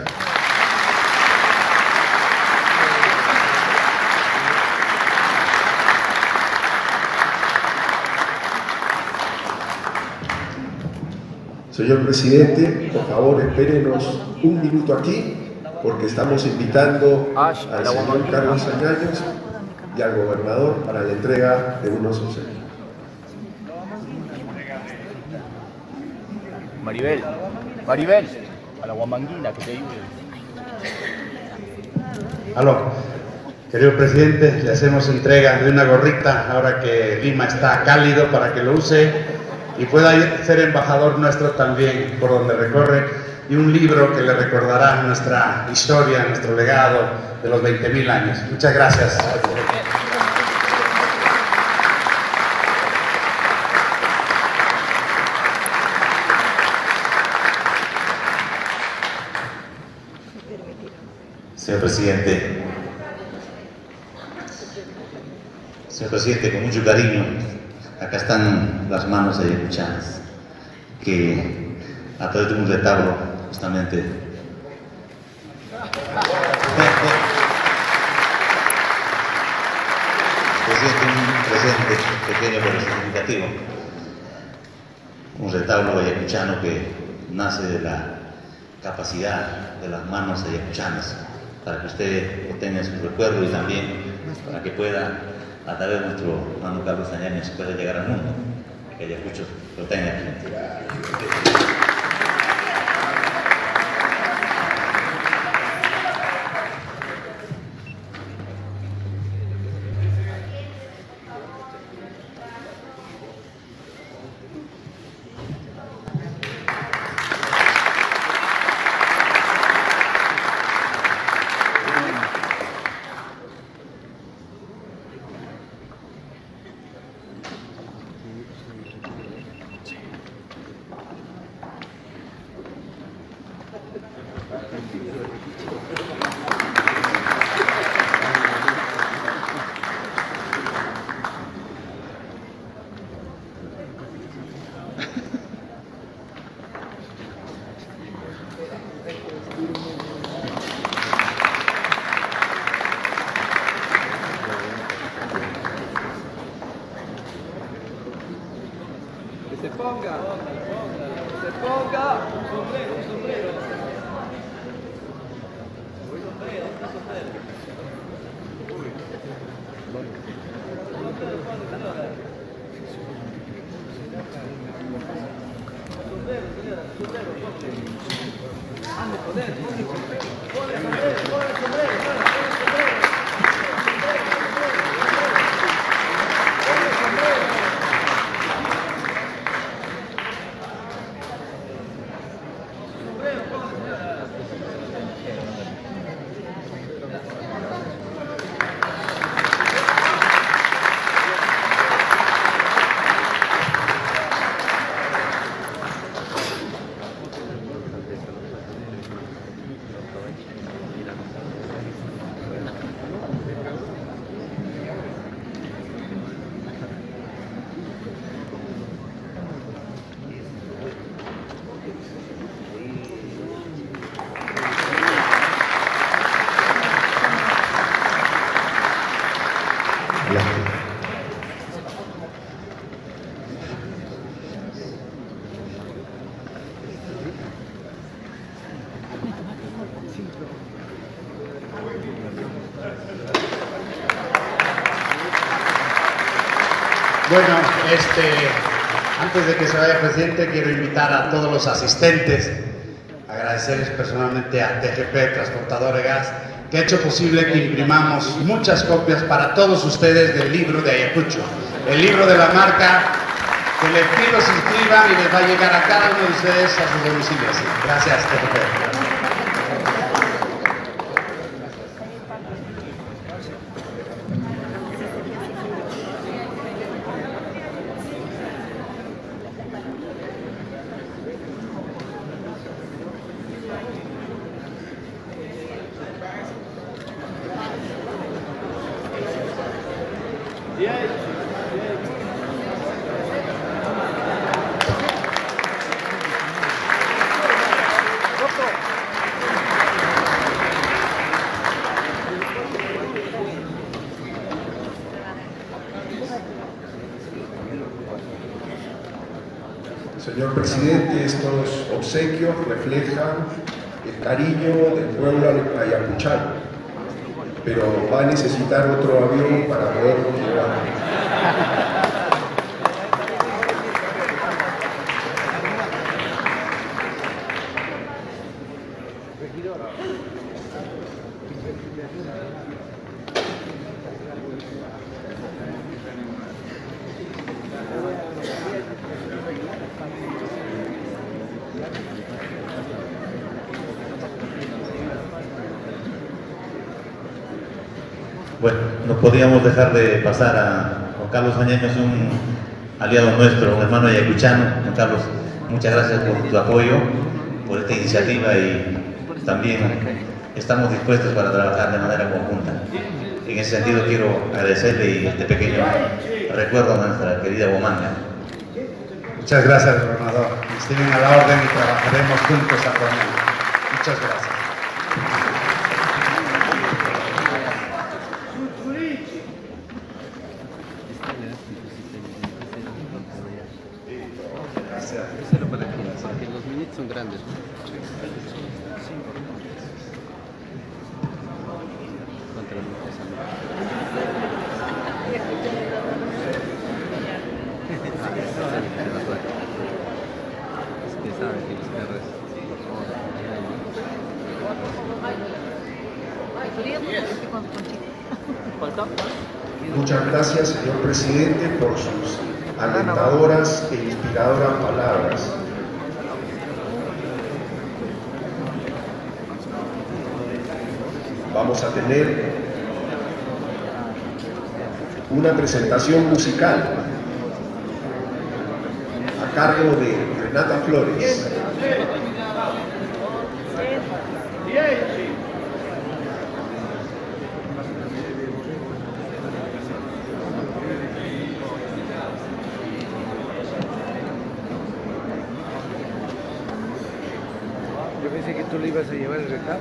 Señor presidente, por favor, espérenos un minuto aquí, porque estamos invitando al señor Carlos Añaños y al gobernador para la entrega de unos obsequios. Maribel, a la guamanguina que te ayude. Aló, querido presidente, le hacemos entrega de una gorrita ahora que Lima está cálido para que lo use y pueda ser embajador nuestro también por donde recorre, y un libro que le recordará nuestra historia, nuestro legado de los 20.000 años. Muchas gracias. Señor presidente, con mucho cariño, acá están las manos ayacuchanas, que a través de un retablo, justamente, un presente pequeño pero significativo, un retablo ayacuchano que nace de la capacidad de las manos ayacuchanas, para que usted lo tenga en su recuerdo y también para que pueda, a través de nuestro hermano Carlos Añaños, pueda llegar al mundo, y que Ayacucho lo tenga aquí. Que se ponga, un sombrero. Bueno, antes de que se vaya presidente, quiero invitar a todos los asistentes, agradecerles personalmente a TGP, Transportadora de Gas, que ha hecho posible que imprimamos muchas copias para todos ustedes del libro de Ayacucho, el libro de la marca, que les pido se inscriban y les va a llegar a cada uno de ustedes a sus domicilios. Gracias, TGP. Señor presidente, estos obsequios reflejan el cariño del pueblo ayacuchano, pero va a necesitar otro avión para poderlo llevar. Bueno, no podíamos dejar de pasar a Juan Carlos Añaños, un aliado nuestro, un hermano ayacuchano. Juan Carlos, muchas gracias por tu apoyo, por esta iniciativa, y también estamos dispuestos para trabajar de manera conjunta. En ese sentido quiero agradecerle y este pequeño recuerdo a nuestra querida Huamanga. Muchas gracias, gobernador. Estén a la orden y trabajaremos juntos a Huamanga. Muchas gracias. Los minutos son grandes. Contra la empresa, es que saben que los perros. Muchas gracias, señor presidente, por sus alentadoras e inspiradoras palabras. Vamos a tener una presentación musical a cargo de Renata Flores. Yo pensé que tú le ibas a llevar el recado.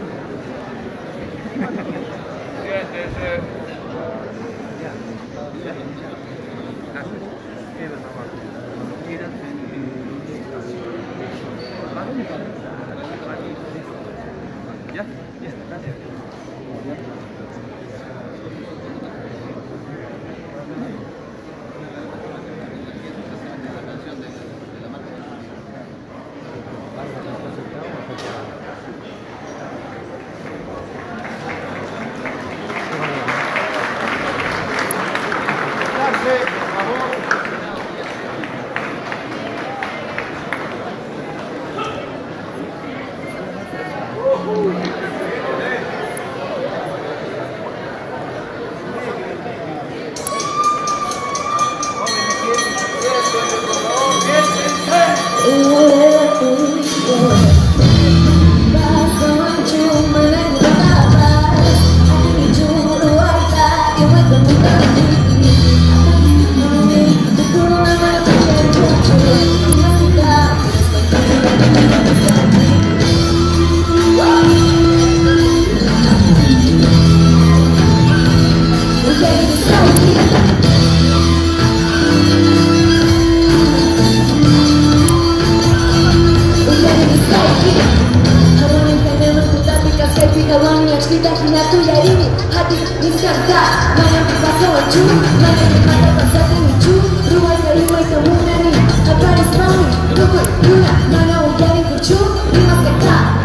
kita hina tu yari hati niskarta mana pasa wachu mana mata pasate lucu ruai kamunani apa resmani rukun luna mana ujari kucu rimas kata